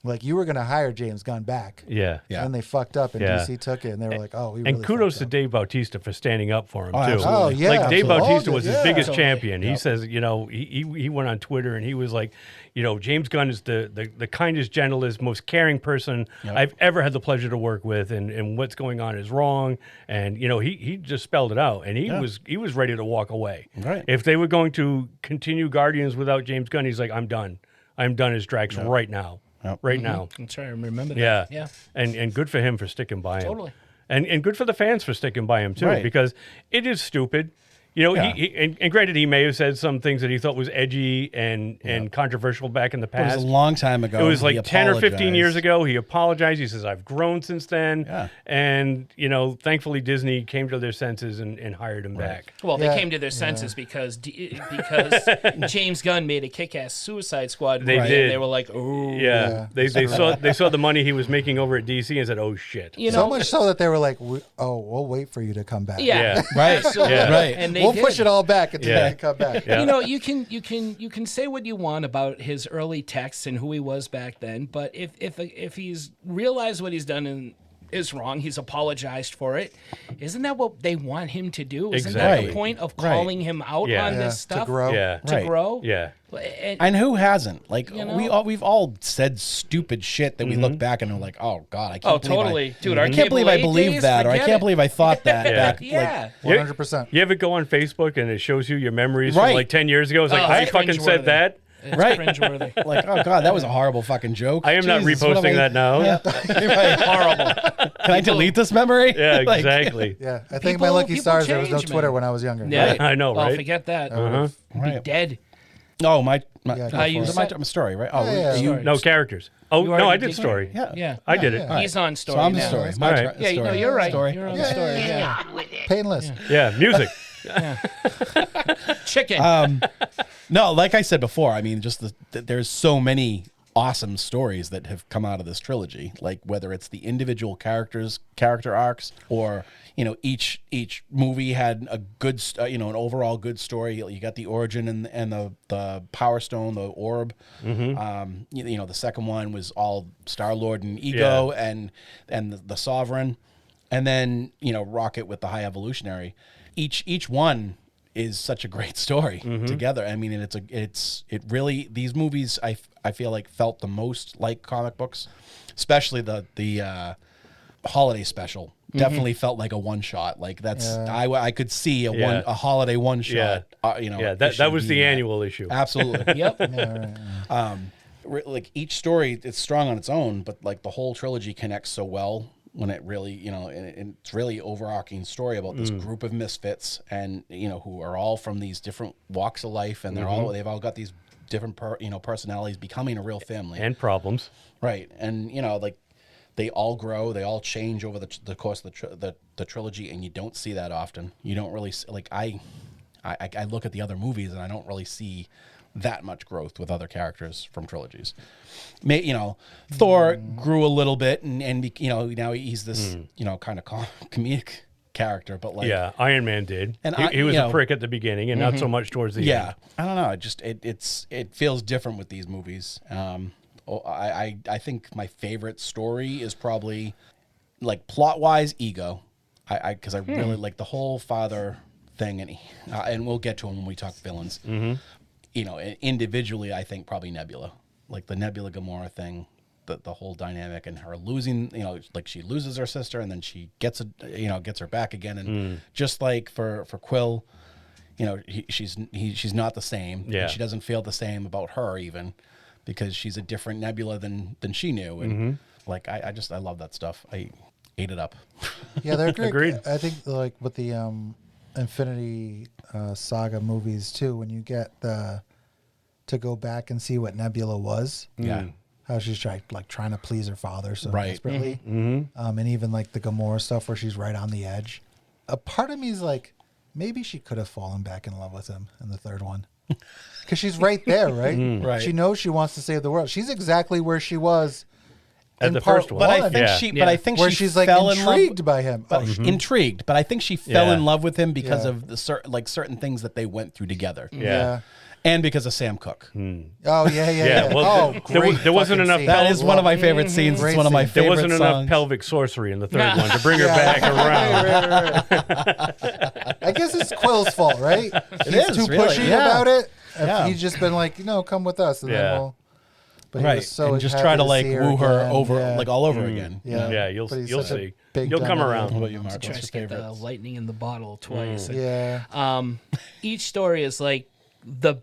Like, you were going to hire James Gunn back. Yeah. And then they fucked up, and Yeah. DC took it, and they were like, oh, we And really kudos to fucked up. Dave Bautista for standing up for him, too. absolutely. Oh, yeah. Like, Dave absolutely. Bautista was his biggest Totally. champion. He says, you know, he went on Twitter and he was like, you know, James Gunn is the kindest, gentlest, most caring person I've ever had the pleasure to work with, and what's going on is wrong. And, you know, he just spelled it out, and he was ready to walk away. Right. If they were going to continue Guardians without James Gunn, he's like, I'm done. I'm done as Drax right now. Right now. That's right. I remember that. Yeah. Yeah. And good for him for sticking by him. Totally. And good for the fans for sticking by him, too, Right. because it is stupid. You know, Yeah. and granted, he may have said some things that he thought was edgy and controversial back in the It past. was a long time ago. It was He like 10 or 15 apologized. years ago. He apologized. He says, I've grown since then. Yeah. And, you know, thankfully Disney came to their senses and hired him back. Well, Yeah. they came to their senses because James Gunn made a kick-ass Suicide Squad movie. They and did. they were like, oh. Yeah. They saw the money he was making over at DC and said, oh, shit. You know, So much so that they were like, we'll wait for you to come back. Yeah. Right. Absolutely. Yeah. Right. And they We'll did. push it all back until Yeah. you can come back. Yeah. You know, you can say what you want about his early texts and who he was back then, but if he's realized what he's done and is wrong, he's apologized for it. Isn't that what they want him to do? Isn't that Exactly. the point of Right. calling him out Yeah. on Yeah, this stuff? to grow. Yeah. To Right. grow? Yeah. And who hasn't? Like, You know? we've all said stupid shit that we look back and we're like, oh God, I can't Oh, believe totally. Dude, I our can't believe I Cable A believed days, that, or I forget can't it. believe I thought that back. Yeah. 100%. You ever go on Facebook and it shows you your memories Right. from like 10 years ago? It's like, Oh, I it's fucking said cringeworthy. that. It's Right. cringeworthy. Like, oh God, that was a horrible fucking joke. I am not Jesus, what am reposting I- that now. Yeah. Right. Horrible. Can I delete this memory? Yeah, Like, exactly. Yeah, I think People- my lucky people stars there was no change, Twitter man. when I was younger. Yeah. I know, Oh, right? forget that. Uh-huh. Be Right. dead. Oh, my Yeah, go How you for it. my story, right? Oh, Yeah, are you? story. No characters. Oh, You no, I already did did story. Yeah. Yeah. I did it. yeah. He's on story So I'm the now. story. All My right. Yeah, story. no, you're right. Story. You're on the story. Yeah. Painless. Yeah, music. Chicken. No, like I said before, I mean, just there's so many awesome stories that have come out of this trilogy. Like whether it's the individual character arcs, or you know, each movie had a good, an overall good story. You got the origin and the Power Stone, the orb. The second one was all Star-Lord and Ego and the Sovereign, and then Rocket with the High Evolutionary. Each one is such a great story together. I mean, and it really, these movies I feel like felt the most like comic books, especially the holiday special. Definitely felt like a one shot. Like that's I could see a holiday one shot. That was the annual issue. Absolutely. Yep. Like each story, it's strong on its own, but like the whole trilogy connects so well when it really, and it's really overarching story about this group of misfits, and who are all from these different walks of life, and they've all got these different personalities, becoming a real family And problems. right? And like they all grow, they all change over the course of the trilogy, and you don't see that often. You don't really like I look at the other movies and I don't really see that much growth with other characters from trilogies. Thor grew a little bit, and now he's this kind of comedic character, but like Iron Man did. And He was a prick at the beginning, and not so much towards the end. I don't know. It feels different with these movies. I think my favorite story is probably like plot wise Ego. Because I really like the whole father thing, and we'll get to him when we talk villains. Individually, I think probably Nebula, like the Nebula Gamora thing, the whole dynamic, and her losing, like she loses her sister and then she gets her back again, and just like for Quill, she's not the same. Yeah. And she doesn't feel the same about her even, because she's a different Nebula than she knew, and like I love that stuff. I ate it up. Yeah, they're great. Agreed. I think like with the Infinity Saga movies too, when you get to go back and see what Nebula was. Yeah. How she's trying to please her father so Right. desperately. And even like the Gamora stuff where she's right on the edge. A part of me is like, maybe she could have fallen back in love with him in the third one. Because she's right there, right? Right. She knows she wants to save the world. She's exactly where she was At in the part first one. But I one, think Yeah. but I think where she she's like fell in love. intrigued by him. But intrigued, but I think she fell Yeah. in love with him because Yeah. of the certain things that they went through together. Yeah. And because of Sam Cooke. Oh yeah. Well, there wasn't enough. Scene. That is one of my favorite scenes. It's one of my There favorite wasn't songs. enough pelvic sorcery in the third one to bring her back around. Right. I guess it's Quill's fault, right? He's is, too really, pushy yeah. about it. Yeah. He's just been like, come with us, and then we'll. But he was so and just happy try to like see woo her again. over, Yeah. like all over again. Yeah, you'll But he's you'll such a see. big You'll come dummy. around. What about you, Mark? Try What's to your get the favorite? lightning in the bottle twice. Yeah. Each story is like the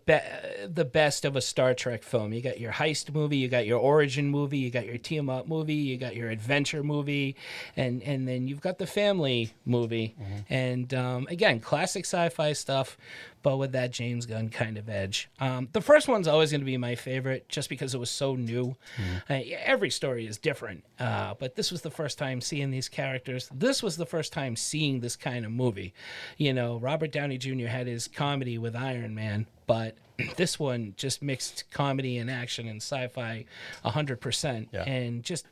best of a Star Trek film. You got your heist movie, you got your origin movie, you got your team up movie, you got your adventure movie, and then you've got the family movie. And again, classic sci-fi stuff, but with that James Gunn kind of edge. The first one's always going to be my favorite, just because it was so new. Every story is different, but this was the first time seeing these characters. This was the first time seeing this kind of movie. Robert Downey Jr. had his comedy with Iron Man, but this one just mixed comedy and action and sci-fi 100%. Yeah. And just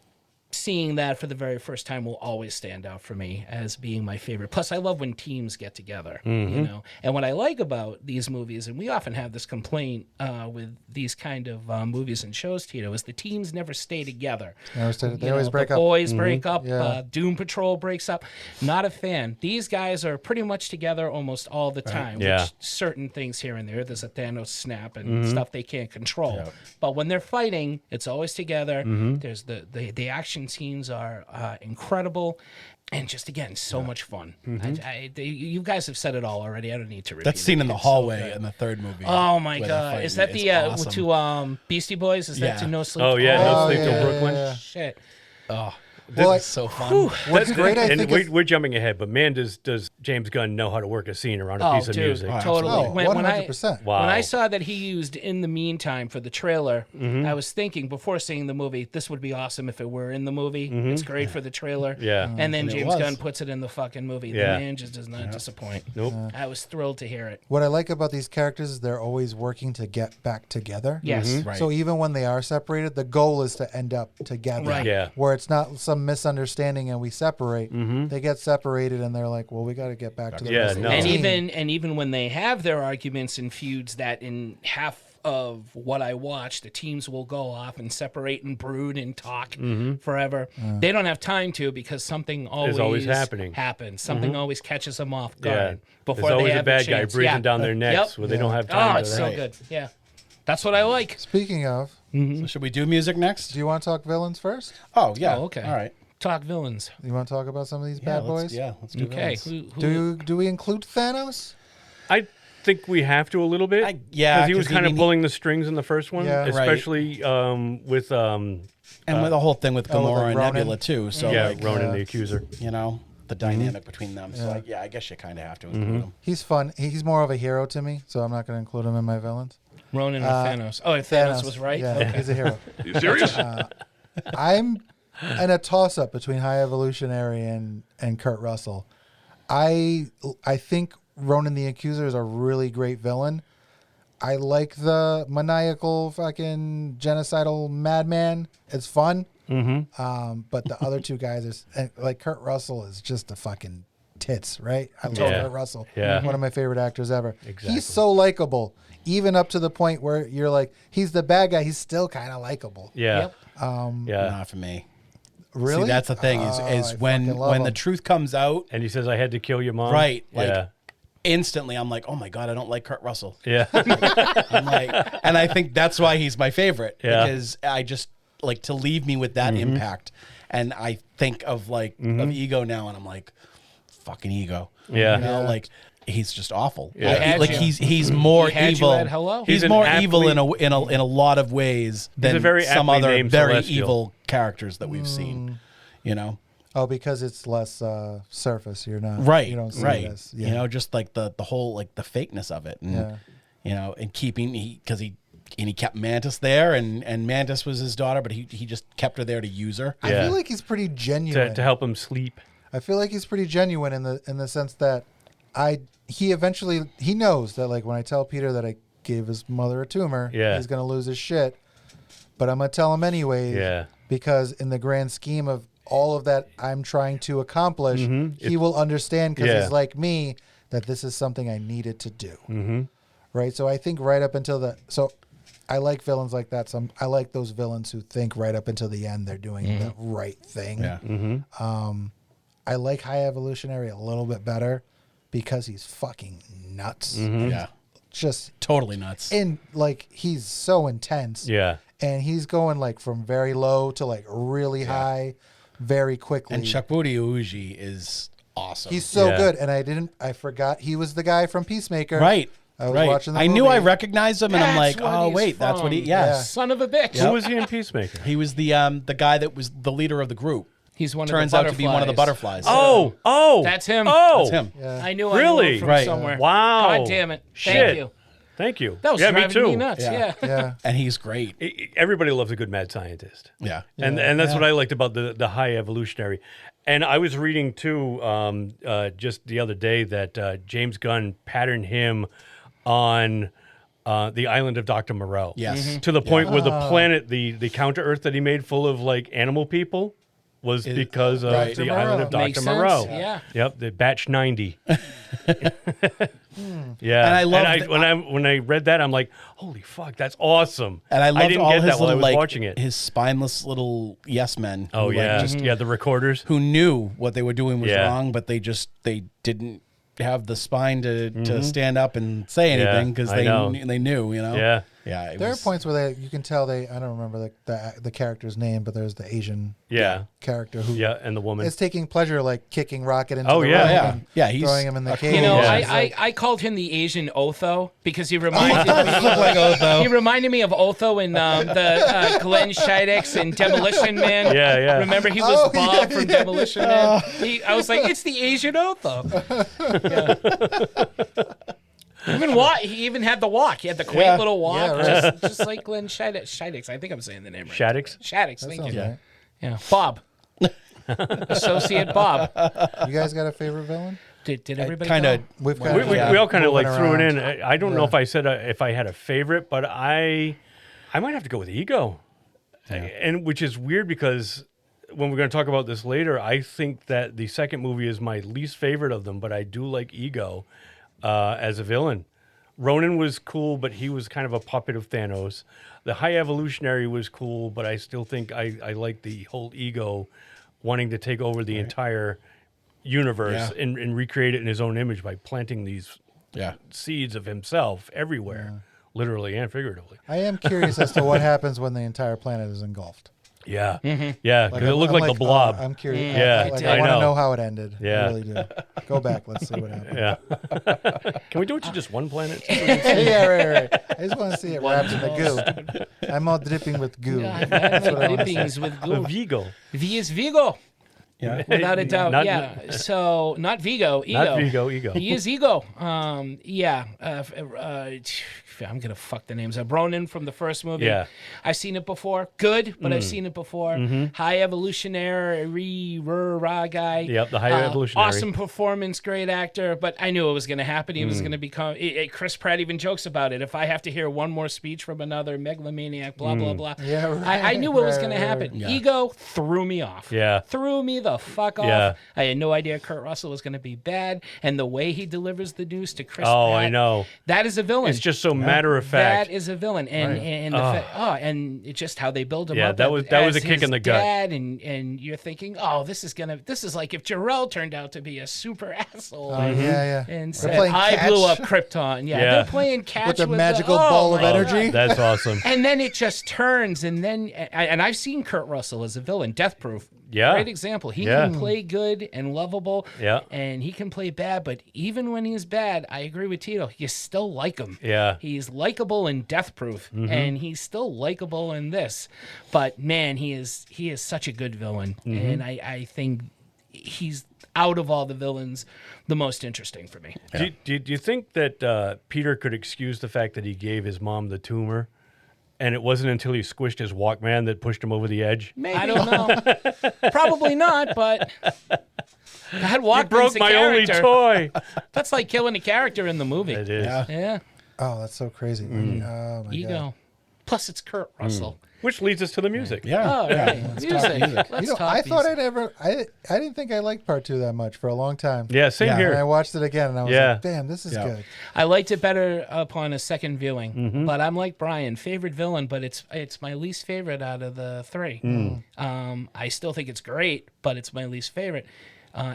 seeing that for the very first time will always stand out for me as being my favorite. Plus, I love when teams get together, And what I like about these movies, and we often have this complaint with these kind of movies and shows, Tito, is the teams never stay together. They always break the up. Boys break up. Yeah. Doom Patrol breaks up. Not a fan. These guys are pretty much together almost all the time. Yeah. Which certain things here and there. There's a Thanos snap and stuff they can't control. But when they're fighting, it's always together. There's the action scenes are incredible, and just again so much fun. You guys have said it all already. I don't need to repeat That scene it. in the It's hallway so in the third movie. Oh my where they're god! fighting, Is that it's the awesome. to Beastie Boys? Is that to No Sleep? Oh yeah, No Sleep Till yeah, Brooklyn. yeah. Shit. Oh, Well, this is so fun. What's great, I think, is we're jumping ahead, but man, does James Gunn know how to work a scene around a Oh, piece of dude, music? totally. Oh, When 100%. Wow. When I saw that he used In the Meantime for the trailer, I was thinking before seeing the movie, this would be awesome if it were in the movie. It's great for the trailer. Yeah. And then And it James was. Gunn puts it in the fucking movie. Yeah. The man just does not disappoint. Nope. I was thrilled to hear it. what I like about these characters is they're always working to get back together. Yes. Right. So even when they are separated, the goal is to end up together. Right. Yeah. Where it's not some misunderstanding and we separate. They get separated and they're like, well, we got to get back to the Yeah, rest of no. the And team. even when they have their arguments and feuds, that in half of what I watch, the teams will go off and separate and brood and talk forever. They don't have time to, because something always happening. happens. Something always catches them off Yeah. guard before There's always they a have bad guy chance. breathing Yeah. down their necks where they don't have time. Oh, to it's so Right. good. Yeah, that's what I like. Speaking of, So should we do music next? do you want to talk villains first? Oh yeah. Oh, okay. All right. Talk villains. You want to talk about some of these Yeah, bad let's, boys? yeah, let's do Okay. villains. Do we include Thanos? I think we have to a little bit. yeah, because he was 'cause kind I of mean, pulling the strings in the first one, Yeah. Right. especially with And with the whole thing with Oh, with, Gamora like, and Ronan? Nebula too. So like, Ronan the Accuser. you know, the dynamic between them. So like, yeah, I guess you kind of have to include them. He's fun. He's more of a hero to me, so I'm not going to include him in my villains. Ronan or Thanos. Oh, Thanos was right? Yeah, Okay. he's a hero. You serious? I'm in a toss-up between High Evolutionary and Kurt Russell. I think Ronan the Accuser is a really great villain. I like the maniacal fucking genocidal madman. It's fun. But the other two guys are like Kurt Russell is just a fucking tits, right? I love Yeah. Kurt Russell. Yeah. One of my favorite actors ever. Exactly. He's so likable, even up to the point where you're like, he's the bad guy. He's still kind of likable. Yeah. Yep. Yeah. Not for me. Really? See, that's the thing Oh, is I when fucking love the him. truth comes out, And he says, "I had to kill your mom." right? Like yeah. instantly, I'm like, oh my god, I don't like Kurt Russell. Yeah. I'm like, and I think that's why he's my favorite Yeah. because I just like to leave me with that impact. And I think of like of Ego now, and I'm like, fucking Ego. Yeah. You know, like he's just awful. Yeah. I- He had like you. he's more He had you evil. at hello? He's He's an more aptly- evil in a lot of ways than a very some aptly other named very Celestial. evil characters that we've seen. You know. Oh, because it's less surface. You're not Right, You don't see right. it as, You know, just like the whole like the fakeness of it, and Yeah. you know, and keeping because he kept Mantis there, and Mantis was his daughter, but he just kept her there to use her. I Yeah. feel like he's pretty genuine. to help him sleep. I feel like he's pretty genuine in the sense that he eventually he knows that like when I tell Peter that I gave his mother a tumor, Yeah. he's gonna lose his shit. But I'm gonna tell him anyway, Yeah. because in the grand scheme of all of that I'm trying to accomplish, he will understand because Yeah. he's like me that this is something I needed to do. right? So I think right up until I like villains like that. I like those villains who think right up until the end they're doing the right thing. Yeah. I like High Evolutionary a little bit better because he's fucking nuts. Yeah. Just totally nuts. And like he's so intense. Yeah. And he's going like from very low to like really high very quickly. And Chakburi Uji is awesome. He's so good. And I forgot he was the guy from Peacemaker. Right. I was watching the movie. I knew I recognized him, and I'm like, That's what oh he's wait, that's what he. from. Yeah. Son of a bitch. Who was he in Peacemaker? He was the guy that was the leader of the group. He's one Turns of the out to be one of the butterflies. Oh, that's him. Oh, that's him. Yeah. I knew I knew Really? him from Right. somewhere. Wow. God damn it. Shit. Thank you. Thank you. That was yeah, me driving too. me nuts. Yeah. Yeah. And he's great. Everybody loves a good mad scientist. Yeah. And that's what I liked about the High Evolutionary. And I was reading too just the other day that James Gunn patterned him on the island of Dr. Moreau. Yes. To the point where the planet, the counter Earth that he made full of like animal people was because of right. the Dr. island Moreau. of Dr. Makes Moreau. sense. Yeah. Yep, the batch 90. Yeah. And I love when I read that, I'm like, holy fuck, that's awesome. And I loved didn't all get his that while I little was like watching it. his spineless little yes men. Oh who, yeah, like, just the recorders. who knew what they were doing was Yeah. wrong, but they didn't have the spine to stand up and say anything because I know. they knew, you know. Yeah. Yeah. There are points where you can tell I don't remember the character's name, but there's the Asian character who and the woman is taking pleasure like kicking Rocket into Oh, the yeah, room yeah. and Yeah, he's throwing him in the a cage. You know, Yeah. I called him the Asian Otho because he reminded me. like Otho. He reminded me of Otho in the Glenn Scheidek's in Demolition Man. Yeah, yeah. Remember he was Bob from Demolition Man. I was like, it's the Asian Otho. He even had the walk. He had the quaint little walk, Yeah, right. just like Glenn Scheidek's. I think I'm saying the name right. Shaddix. Shaddix, That thank sounds you. right. Yeah, Bob. Associate Bob. You guys got a favorite villain? Did everybody kind of go? We've We got all kind of like threw it in. around. I don't know if I said if I had a favorite, but I might have to go with Ego, and which is weird because when we're going to talk about this later, I think that the second movie is my least favorite of them, but I do like Ego as a villain. Ronan was cool, but he was kind of a puppet of Thanos. The High Evolutionary was cool, but I still think I like the whole Ego wanting to take over the entire universe and recreate it in his own image by planting these seeds of himself everywhere, literally and figuratively. I am curious as to what happens when the entire planet is engulfed. Yeah, yeah, because it looked I'm like the Blob. I'm curious. Yeah, I want to know know how it ended. Yeah. I really do. Go back. Let's see what happened. Yeah. Can we do it to just one planet? Yeah, right. I just want to see it wrapped in the goo. I'm all dripping with goo. That's what I wanna see. Drippings with goo. Vigo. V is Vigo. Yeah. Without a doubt, Not- yeah. So not Vigo, Ego. Not Vigo, Ego. He is Ego. I'm gonna fuck the names up. Ronan from the first movie. Yeah. I've seen it before. Good, but I've seen it before. High Evolutionary, guy. Yep, the High Evolutionary. Awesome performance, great actor. But I knew it was gonna happen. He was gonna become. Chris Pratt even jokes about it. If I have to hear one more speech from another megalomaniac, blah blah blah. Yeah, I knew what was gonna right, happen. right. Ego threw me off. Yeah. Threw me the fuck off. Yeah. I had no idea Kurt Russell was going to be bad, and the way he delivers the news to Chris Oh, Pratt, I know. that is a villain. It's just so matter of fact. That is a villain, and and it's just how they build him Yeah, up. that was a as kick his in the gut. dad, and you're thinking, oh, this is like if Jarrell turned out to be a super asshole. Yeah. And They're said, playing I blew up catch. Krypton. Yeah, Yeah. they're playing catch With the with magical oh ball of my energy. God. That's awesome. And then it just turns, and I've seen Kurt Russell as a villain, Death Proof. Yeah. Great example. He Yeah. can play good and lovable, Yeah. and he can play bad, but even when he's bad, I agree with Tito, you still like him. Yeah. He's likable in Death Proof, and he's still likable in this. But man, he is such a good villain, and I think he's out of all the villains the most interesting for me. Do you think that Peter could excuse the fact that he gave his mom the tumor? And it wasn't until he squished his Walkman that pushed him over the edge? Maybe. I don't know. Probably not, but that Walkman's You broke my only toy. That's like killing a character in the movie. It is. Yeah. Oh, that's so crazy. Oh my Ego. god. Plus, it's Kurt Russell. Which leads us to the music. Yeah. Oh, yeah. right. Let's Music. talk music. Let's You know, talk I thought music. I didn't think I liked part 2 that much for a long time. Yeah, same Yeah. here. And I watched it again, and I was Yeah. like, damn, this is Yeah. good. I liked it better upon a second viewing, Mm-hmm. but I'm like Brian, favorite villain, but it's my least favorite out of the 3. I still think it's great, but it's my least favorite.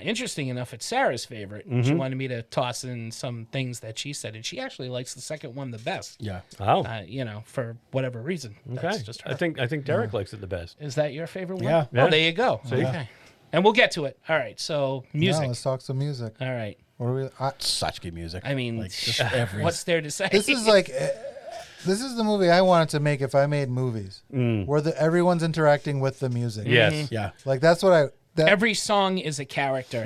Interesting enough, it's Sarah's favorite. She wanted me to toss in some things that she said, and she actually likes the second one the best. Yeah. Oh, For whatever reason. That's okay. just her. I think Derek likes it the best. Is that your favorite one? Yeah. Oh, there you go. Okay. And we'll get to it. All right. So music. Now let's talk some music. All right. What are we? Such good music. I mean, like, just every. what's there to say? This is like, this is the movie I wanted to make if I made movies, where everyone's interacting with the music. Yes. Yeah. Like that's what I. Every song is a character.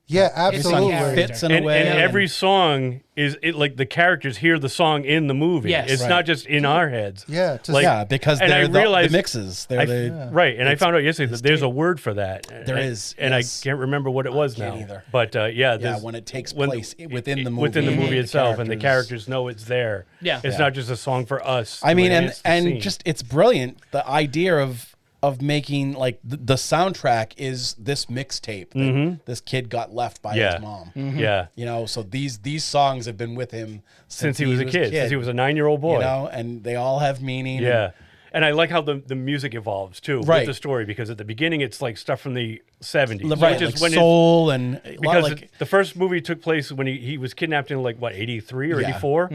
Yeah, It's a song absolutely. Fits in a And way. every song is like the characters hear the song in the movie. Yes. It's Right. not just in our heads. Yeah, Like, yeah, because and they're I the realized- mixes. They're the. Right, and I found out yesterday that there's a word for that. There and, is, and yes. I can't remember what it was can't now. either. But yeah, Yeah, there's- when it takes place within the movie. within the movie the itself, and the characters know it's there. Yeah. It's Yeah. not just a song for us. I to mean, enhance the and scene. just it's brilliant. The idea of making like the soundtrack is this mixtape that this kid got left by Yeah. his mom. yeah, You know, so these songs have been with him since he was a kid, since he was a 9-year-old boy. You know, and they all have meaning. Yeah. And I like how the music evolves too Right. with the story, because at the beginning it's like stuff from the 70s. Right, which is like when soul and a lot because like the first movie took place when he was kidnapped in like what 83 or Yeah. 84,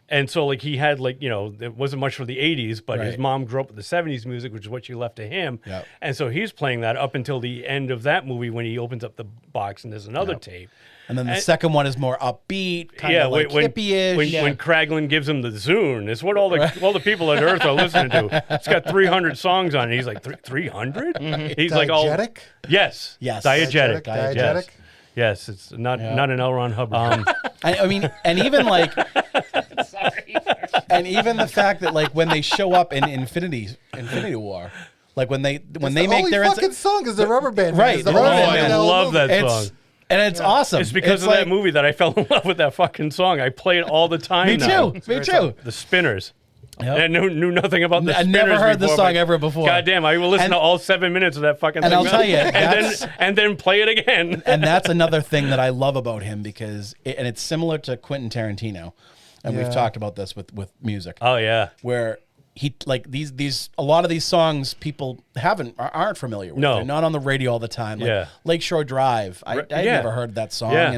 and so like he had like there wasn't much for the 80s, but his Right. mom grew up with the 70s music, which is what she left to him, Yep. and so he's playing that up until the end of that movie when he opens up the box and there's another tape. and then the and- second one is more upbeat, kind of like when hippie-ish. when Kraglin gives him the Zune, it's what all the people on Earth are listening to. It's got 300 songs on it. He's like 300. He's like all Diegetic? Yes, Yes. diegetic, Diegetic? Yes. Yes, it's not an L. Ron Hubbard. I mean, and even like, Sorry. and even the fact that like when they show up in Infinity War, like when they The make only their fucking song is the Rubber Band. Right, It's the the Rubber Rubber Band Band. I whole love movie. that it's song. and it's awesome. It's because of like, that movie that I fell in love with that fucking song. I play it all the time. Me now. too. Me too. The Spinners. Yep. I knew nothing about the I Spinners. never heard the before, song but ever before. God damn, I will listen And- to all 7 minutes of that fucking And thing. I'll tell you, and then play it again. And that's another thing that I love about him because and it's similar to Quentin Tarantino, and we've Yeah. talked about this with music. Oh yeah. Where he like these a lot of these songs people aren't familiar with. No. They're not on the radio all the time. Like Yeah. Lakeshore Drive. I'd yeah. never heard that song. Yeah.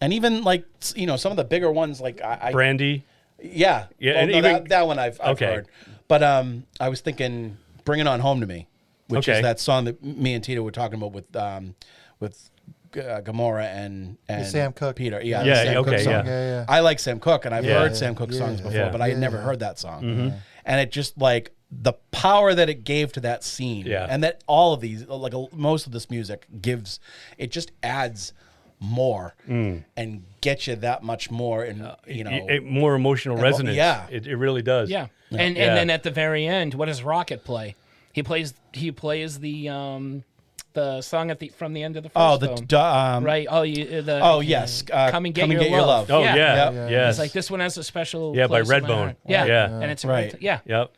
And even like some of the bigger ones like I Brandy. yeah. Yeah, Well, and no, even- that one I've Okay. heard. But I was thinking Bring It On Home to Me, which Okay. is that song that me and Tito were talking about with Gamora and Sam Cooke. Peter. Yeah, Yeah, the Sam okay, Cooke song. yeah. Yeah. I like Sam Cooke, and I've Yeah. heard Sam Cooke songs before, Yeah. but I had never heard that song. And it just like the power that it gave to that scene, Yeah. and that all of these, like most of this music gives, it just adds more and gets you that much more, and More emotional resonance. yeah. It really does. Yeah. And then at the very end, what does Rocket play? He plays the song from the end of the first film. Right. Yes. Come and Get Your Love. Oh yeah. Yep. Yes. It's like this one has a special Yeah, by place in my Redbone. heart. Yeah. Yeah. And it's a Right. great yeah. Yep.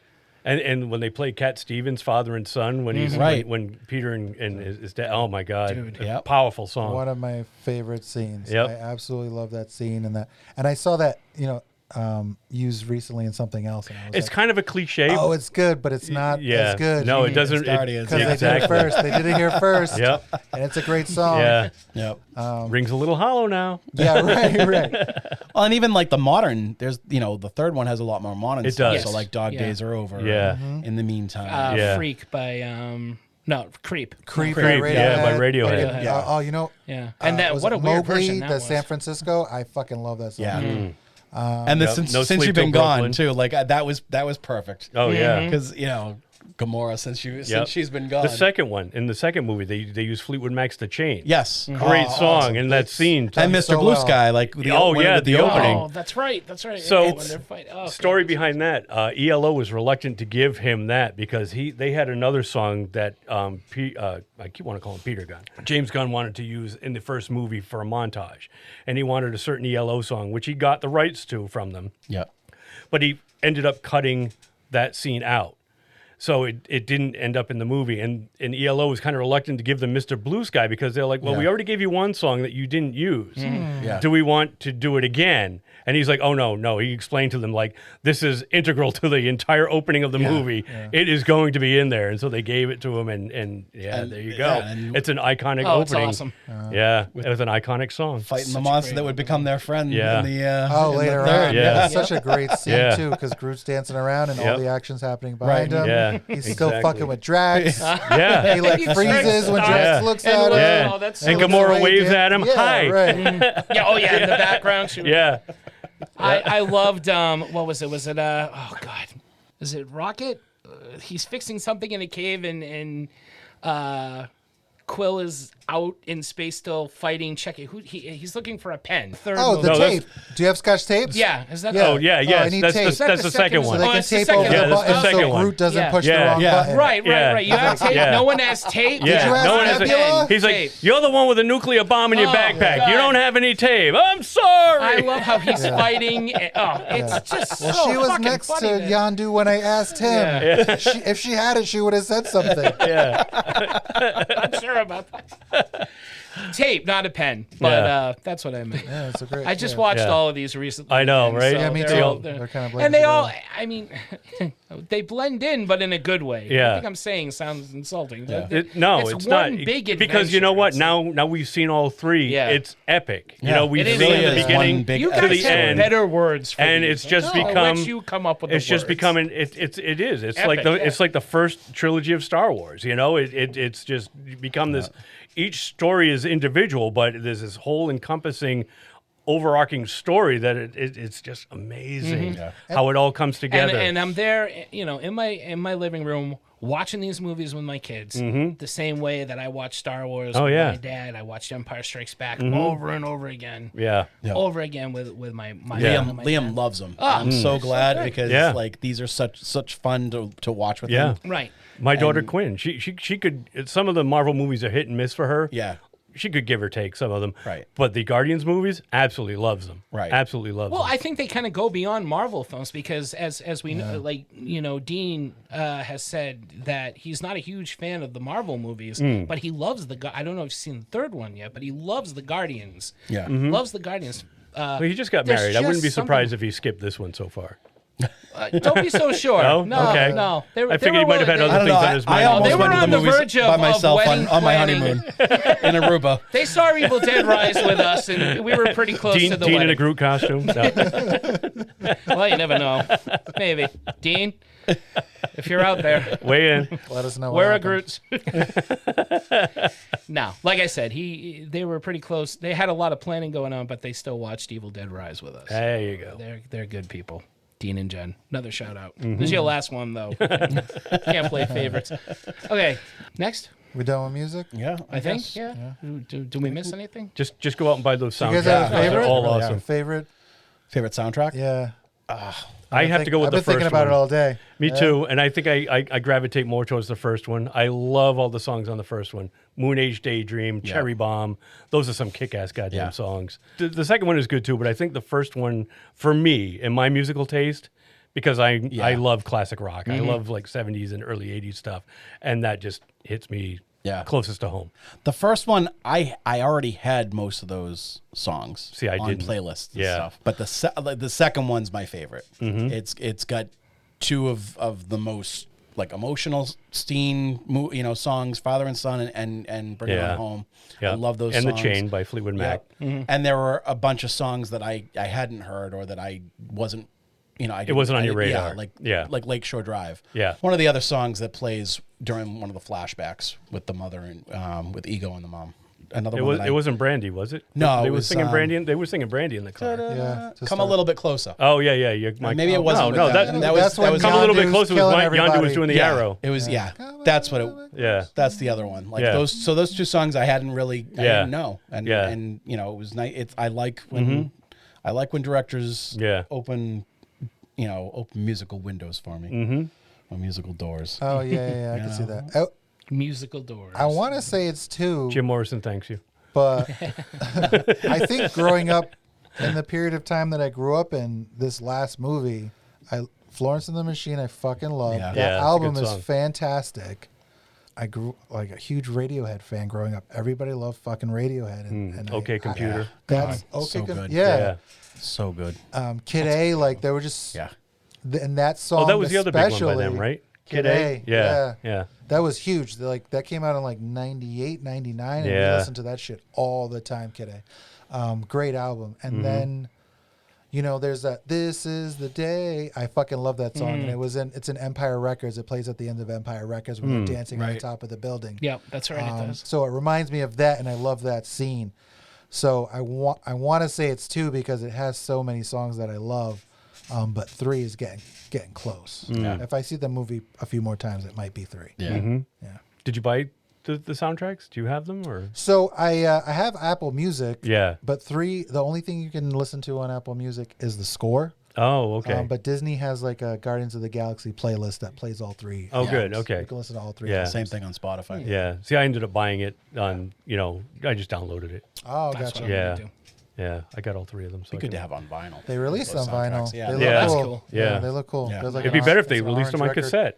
And when they play Cat Stevens, father and son, when he's Right. when Peter and his dad, oh my God, Dude. a Yep. powerful song. One of my favorite scenes. Yep. I absolutely love that scene and I saw that used recently in something else. And I was It's like, kind of a cliche. oh, it's good, but it's not yeah. as good. No, it doesn't. It's Guardians. Because they did it first. They did it here first. Yep. And it's a great song. Yeah. Yep. Rings a little hollow now. Yeah, right. Well, and even like the modern, there's the third one has a lot more modern It stuff. does. So like Dog Yeah. Days Are Over. Yeah. In the meantime. Yeah. Freak by Creep. Creep, Creep, by Radiohead. yeah, by Radiohead. Fucking, Yeah. Oh, you know. Yeah. And that was what it a weird Mowgli, version that the was. San Francisco. I fucking love that song. Yeah. And then Yep. since No since Sleep you've been Till gone Brooklyn. too, like that was perfect. Oh yeah. Because Gamora since Yep. she's been gone. The second one, in the second movie, they use Fleetwood Mac's "The Chain." Yes. Great Oh, song, awesome. and that scene. And Mr. so Blue well. Sky, like the with opening. Oh, that's right. That's right. So, Yeah, when they're fighting. Oh, story God. behind that, ELO was reluctant to give him that because they had another song that I keep want to call him Peter Gunn. James Gunn wanted to use in the first movie for a montage, and he wanted a certain ELO song, which he got the rights to from them, Yeah. but he ended up cutting that scene out. So it didn't end up in the movie. And ELO was kind of reluctant to give them Mr. Blue Sky because they're like, well, we already gave you one song that you didn't use. Yeah. Do we want to do it again? And he's like, oh, no. He explained to them, like, this is integral to the entire opening of the movie. Yeah. It is going to be in there. And so they gave it to him. And there you go. It's an iconic opening. It's awesome. It was an iconic song. Fighting the monster that would become their friend. Yeah. In the, later on. Yeah. Such a great scene, too, because Groot's dancing around and all the action's happening behind him. Yeah, He's still fucking with Drax. Yeah. He like freezes when Drax looks at him. Yeah. Oh, that's and so Gamora waves at him. Hi. Right. in the background. Yeah. I loved, what was it? Was it, oh, God. Is it Rocket? He's fixing something in a cave and Quill is out in space still fighting. He's looking for a pen. The tape. Do you have Scotch tapes? Yeah. Is that Oh, yeah, yes. I need that's tape. that's the second one. So they can it's the tape second over one. the button That's the so second one. Groot doesn't push the wrong button. Right. You have tape. No one has tape. Did you ask no one Nebula? He's like, you're the one with a nuclear bomb in your backpack. God. You don't have any tape. I'm sorry. I love how he's fighting. It's just so She was fucking next funny, to man. Yandu when I asked him. If she had it, she would have said something. Yeah. I'm sure about that. Tape, not a pen, but that's what I meant. Yeah, it's a great. I just watched all of these recently. I know, right? Yeah, me too. They're kind of and they all, I mean, they blend in, but in a good way. Yeah. I think I'm saying sounds insulting. No, it's it's one not. big because you know what? adventure. Now we've seen all three. Yeah. It's epic. Yeah. You know, we've It seen really the is beginning You to guys the have end. better words for and these. it's just I'll become. let you come up with the It's just words. becoming. It is. It's Epic, like the. yeah. It's like the first trilogy of Star Wars. You know, it's just become this. Each story is individual, but there's this whole encompassing, overarching story that it's just amazing how it all comes together. And I'm there, in my living room watching these movies with my kids, the same way that I watch Star Wars with my dad. I watched Empire Strikes Back over and over again. Over again with my Liam loves them. I'm so glad because like these are such fun to watch with him. Right. My daughter Quinn, she could. Some of the Marvel movies are hit and miss for her. Yeah. She could give or take some of them. Right. But the Guardians movies, absolutely loves them. Right. Absolutely loves them. Well, I think they kind of go beyond Marvel films because as we know, Dean has said that he's not a huge fan of the Marvel movies, but he loves I don't know if you've seen the third one yet, but he loves the Guardians. Yeah. Loves the Guardians. Well, he just got married. I wouldn't be surprised if he skipped this one so far. Don't be so sure. No? Okay. No. I figured he might have had other things on his mind. I almost They were went to on the the movies verge by of myself wedding on my planning. honeymoon in Aruba. They saw Evil Dead Rise with us, and we were pretty close Dean, to the Dean in wedding. a Groot costume. No. Well, you never know. Maybe. Dean, if you're out there, Weigh in. Let us know. wear a Groot. No, like I said, they were pretty close. They had a lot of planning going on, but they still watched Evil Dead Rise with us. There you go. They're good people. Dean and Jen. Another shout out. This is your last one though. Can't play favorites. Okay, next. We done with music? Yeah, I think. guess. Yeah. Do we miss anything? Just go out and buy those You soundtracks. guys have a They're favorite? all awesome. Favorite? Favorite soundtrack? Yeah. I have to go with I've the been first thinking about one. it all day. Me too, and I think I gravitate more towards the first one. I love all the songs on the first one. Moon Age Daydream, Cherry Bomb. Those are some kick-ass goddamn songs. The second one is good too, but I think the first one, for me, in my musical taste, because I love classic rock. I love like 70s and early 80s stuff, and that just hits me closest to home. The first one, I already had most of those songs on didn't. playlists and stuff. But the second one's my favorite. It's got two of the most like emotional songs, Father and Son and Bring It On Home. I love those and songs. The Chain by Fleetwood Mac. And there were a bunch of songs that I hadn't heard or that I wasn't it wasn't on your radar. Like Lakeshore Drive. Yeah. One of the other songs that plays during one of the flashbacks with the mother and with Ego and the mom. Another one. It wasn't Brandy, was it? No, they it were was, singing Brandy. They were singing Brandy in the car. Yeah. Come a little bit closer. Oh yeah. Maybe it wasn't. No, with that was come a little bit closer. Was Yondu was doing the arrow. It was That's what it. Yeah. That's the other one. Like those. So those two songs I hadn't really. I didn't know. And it was nice. I like when directors open musical windows for me. Or musical doors. Oh yeah. I can see that. Musical doors. I want to say it's two. Jim Morrison thanks you. But I think growing up in the period of time that I grew up in, this last movie, Florence and the Machine, I fucking love. Yeah. That Yeah, it's a album good is song. fantastic. I grew like a huge Radiohead fan growing up. Everybody loved fucking Radiohead. And OK Computer. That's God, okay. so good. Yeah. So good. Kid A, like they were just Yeah. And that song. Oh, that was the other big one by especially, them, right? Kid A. Yeah. That was huge. Like that came out in like 98, 99, and we Yeah. listened to that shit all the time. Kid A, great album. And then, you know, there's that "This Is the Day." I fucking love that song, and it's in Empire Records. It plays at the end of Empire Records when they're dancing on the top of the building. Yep, that's right. It does. So it reminds me of that, and I love that scene. So I want to say it's 2 because it has so many songs that I love, but 3 is getting close. If I see the movie a few more times, it might be 3. Yeah. Yeah. Did you buy the soundtracks? Do you have them or? So I have Apple Music. Yeah. But 3, the only thing you can listen to on Apple Music is the score. Oh, okay. But Disney has like a Guardians of the Galaxy playlist that plays all 3. Oh, good. Okay. You can listen to all 3. Yeah. Same thing on Spotify. Yeah. See, I ended up buying it on, I just downloaded it. Oh, That's gotcha. what I'm Yeah. gonna do. Yeah. I got all 3 of them. So Be I good can- to have on vinyl. They released Those on vinyl. soundtracks, yeah. They look Yeah. cool. That's cool. Yeah. They look cool. Yeah. There's like It'd be an better orange- if they it's an released them on orange record. cassette.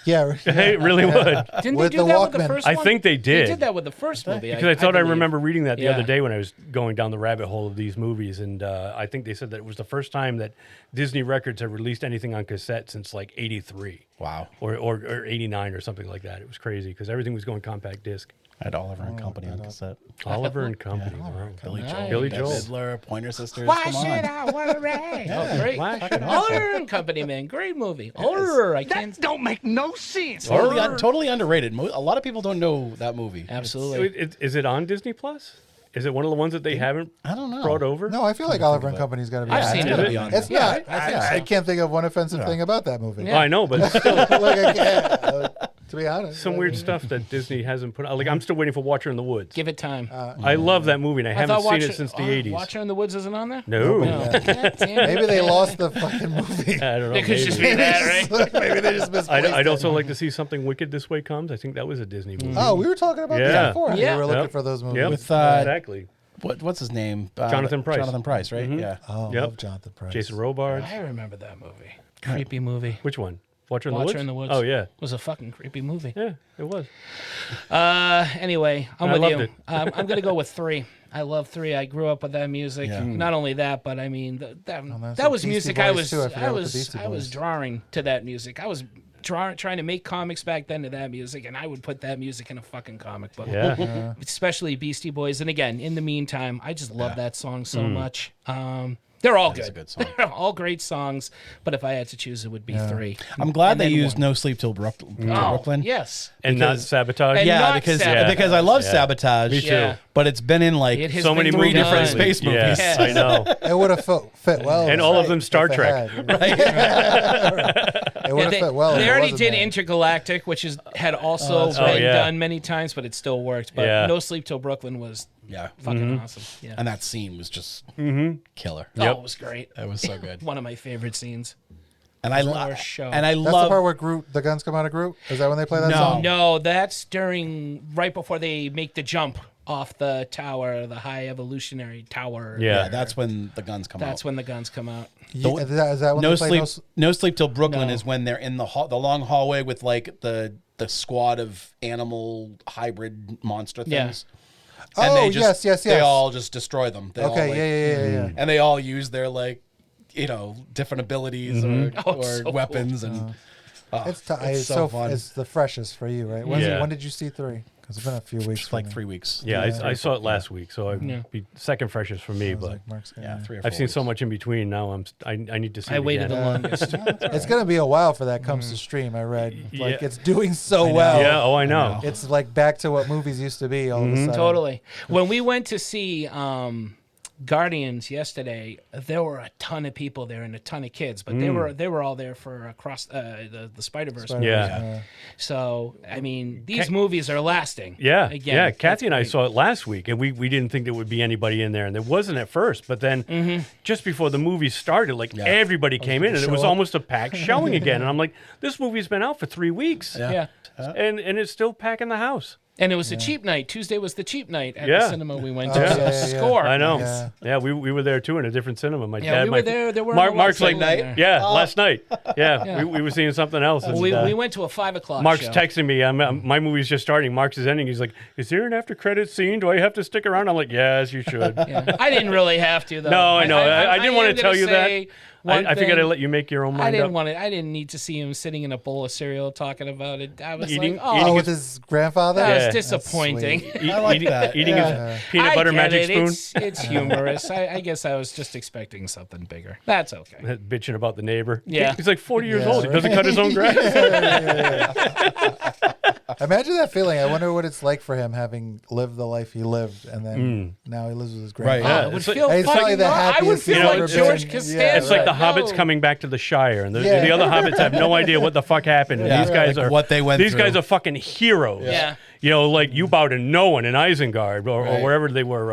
Yeah. It really would. Didn't With they do the that with the Walkman. first I one? think they did. They did that with the first movie. Because I thought I believe. remember reading that the Yeah. other day when I was going down the rabbit hole of these movies, and I think they said that it was the first time that Disney Records had released anything on cassette since like '83. Wow. Or '89 or something like that. It was crazy because everything was going compact disc. I had Oliver and Company on cassette. Oliver and Company. Yeah. Wow. Billy Nice. Joel. Billy Bette Joel. Midler, Pointer Sisters. Why Come should on. I worry? Oh, great. Why should I? Oliver and Company, man. Great movie. Oliver, I can't. Don't make no sense. Totally underrated. A lot of people don't know that movie. Absolutely. Is it on Disney Plus? Is it one of the ones that they haven't I don't know. brought over? No, I feel like Oliver and Company's got to be. I've on seen it. it. Be on It's there. not. I think I so. can't think of one offensive thing about that movie. Oh, I know, but still, Like, I can't, to be honest, some weird stuff that Disney hasn't put out. Like, I'm still waiting for Watcher in the Woods. Give it time. I love that movie, and I haven't thought seen it since the 80s. Watcher in the Woods isn't on there? No. God damn it. Maybe they lost the fucking movie. I don't know. It could just maybe. be that, right? Maybe they just misplaced I'd also it. like to see Something Wicked This Way Comes. I think that was a Disney movie. Oh, we were talking about Yeah. this before. Yeah. We were looking Yep. for those movies. Yep. With exactly. what's his name? Jonathan Pryce. Jonathan Pryce, right? Yeah. Oh, I Yep. love Jonathan Pryce. Jason Robards. I remember that movie. Creepy movie. Which one? Watcher in the Watcher Woods? in the Woods. Oh, yeah. Was a fucking creepy movie. Yeah, it was. Anyway, I'm I with loved you. it. I'm gonna go with 3. I love 3. I grew up with that music. Yeah. Not only that, but I mean that's that the was Beastie music Boys, I was too. I forgot I about the was Beastie I was Boys. drawing to that music. I was trying to make comics back then to that music, and I would put that music in a fucking comic book. Yeah. Especially Beastie Boys. And again, in the meantime, I just love that song so much. They're all That's good. a good song. They're all great songs. But if I had to choose, it would be 3. I'm glad And they then used 1. No Sleep Till Brooklyn. Yes. And not Because- Sabotage. And Yeah, not because Sabotage. because I love Yeah. Sabotage. Me too. Yeah. But it's been in like It has So many been movies. different done. space movies. Yeah, I know. It would have fit well. And all of them Star if it Trek. had. It would have they, fit well. they if it already wasn't did there. Intergalactic, which had also that's been right. Oh, yeah. done many times, but it still worked. But Yeah. No Sleep Till Brooklyn was Yeah. fucking awesome. Yeah. And that scene was just killer. Oh, Yep. it was great. That was so good. One of my favorite scenes. And I One love more show. and I That's the love part where Groot, the guns come out of Groot. Is that when they play that No. song? No, that's right before they make the jump off the tower, the high evolutionary tower. Yeah. yeah, that's when the guns come out. That's when the guns come out. Is that when No they play sleep, no sleep till Brooklyn No. is when they're in the long hallway with like the squad of animal hybrid monster Yeah. things. Oh, just, yes. They all just destroy them. They all, Okay, like- yeah. And they all use their like, different abilities Oh, or so cool. weapons and. oh, It's so fun. It's the freshest for you, right? Yeah. When did you see 3? Because it's been a few weeks. It's like 3 weeks. Yeah, Yeah. I saw it last week, so I'd Yeah. be second freshest for me. I was But like, Mark's gonna- Yeah, 3 or 4 I've seen so weeks. much in between. Now I need to see. I it waited the again. longest. It's gonna be a while for that comes to stream. I read like Yeah. it's doing so know. well. Yeah. Oh, I know. It's like back to what movies used to be. All of a sudden, Totally. When we went to see Guardians yesterday, there were a ton of people there and a ton of kids, but they were all there for across the Spider-Verse. Spider-Man, Yeah. So I mean, these movies are lasting. Yeah, Again, yeah. that's Kathy and I great. saw it last week, and we didn't think there would be anybody in there, and there wasn't at first. But then, just before the movie started, like everybody came in, and it was show up. almost a packed showing again. And I'm like, this movie's been out for 3 weeks, Yeah. and it's still packing the house. And it was a cheap night. Tuesday was the cheap night at Yeah. the cinema we went to. Yeah. So Yeah, Score. I know. Yeah, we were there too in a different cinema. My Yeah, dad, we were there. There were Mark's like, night. yeah, last night. Yeah, Yeah. We were seeing something else. Well, we went to a 5 o'clock Mark's show. texting me. My movie's just starting. Mark's is ending. He's like, "Is there an after credits scene? Do I have to stick around?" I'm like, "Yes, you should." Yeah. I didn't really have to, though. No, I know. I didn't want to tell you that. I figured I'd let you make your own mind I didn't up. want it. I didn't need to see him sitting in a bowl of cereal talking about it. I was Eating- like, oh, eating with his grandfather? That Yeah. was disappointing. I like that. Eating Yeah. his peanut butter I get magic it. spoon. It's humorous. I guess I was just expecting something bigger. That's okay. Bitching about the neighbor. Yeah. He's like 40 years Yeah, old. He right. doesn't cut his own grass. Imagine that feeling. I wonder what it's like for him having lived the life he lived, and then now he lives with his Right. grandfather. Yeah, It would it's like- feel It's probably fucking the I would happiest feel he's like ever George been. Costanza. Yeah, It's like the No. hobbits coming back to the Shire, and Yeah. the other hobbits have no idea what the fuck happened. And Yeah. these guys Like are what they went These through. guys are fucking heroes. Yeah. You know, like you bow to no one in Isengard or Right. wherever they were,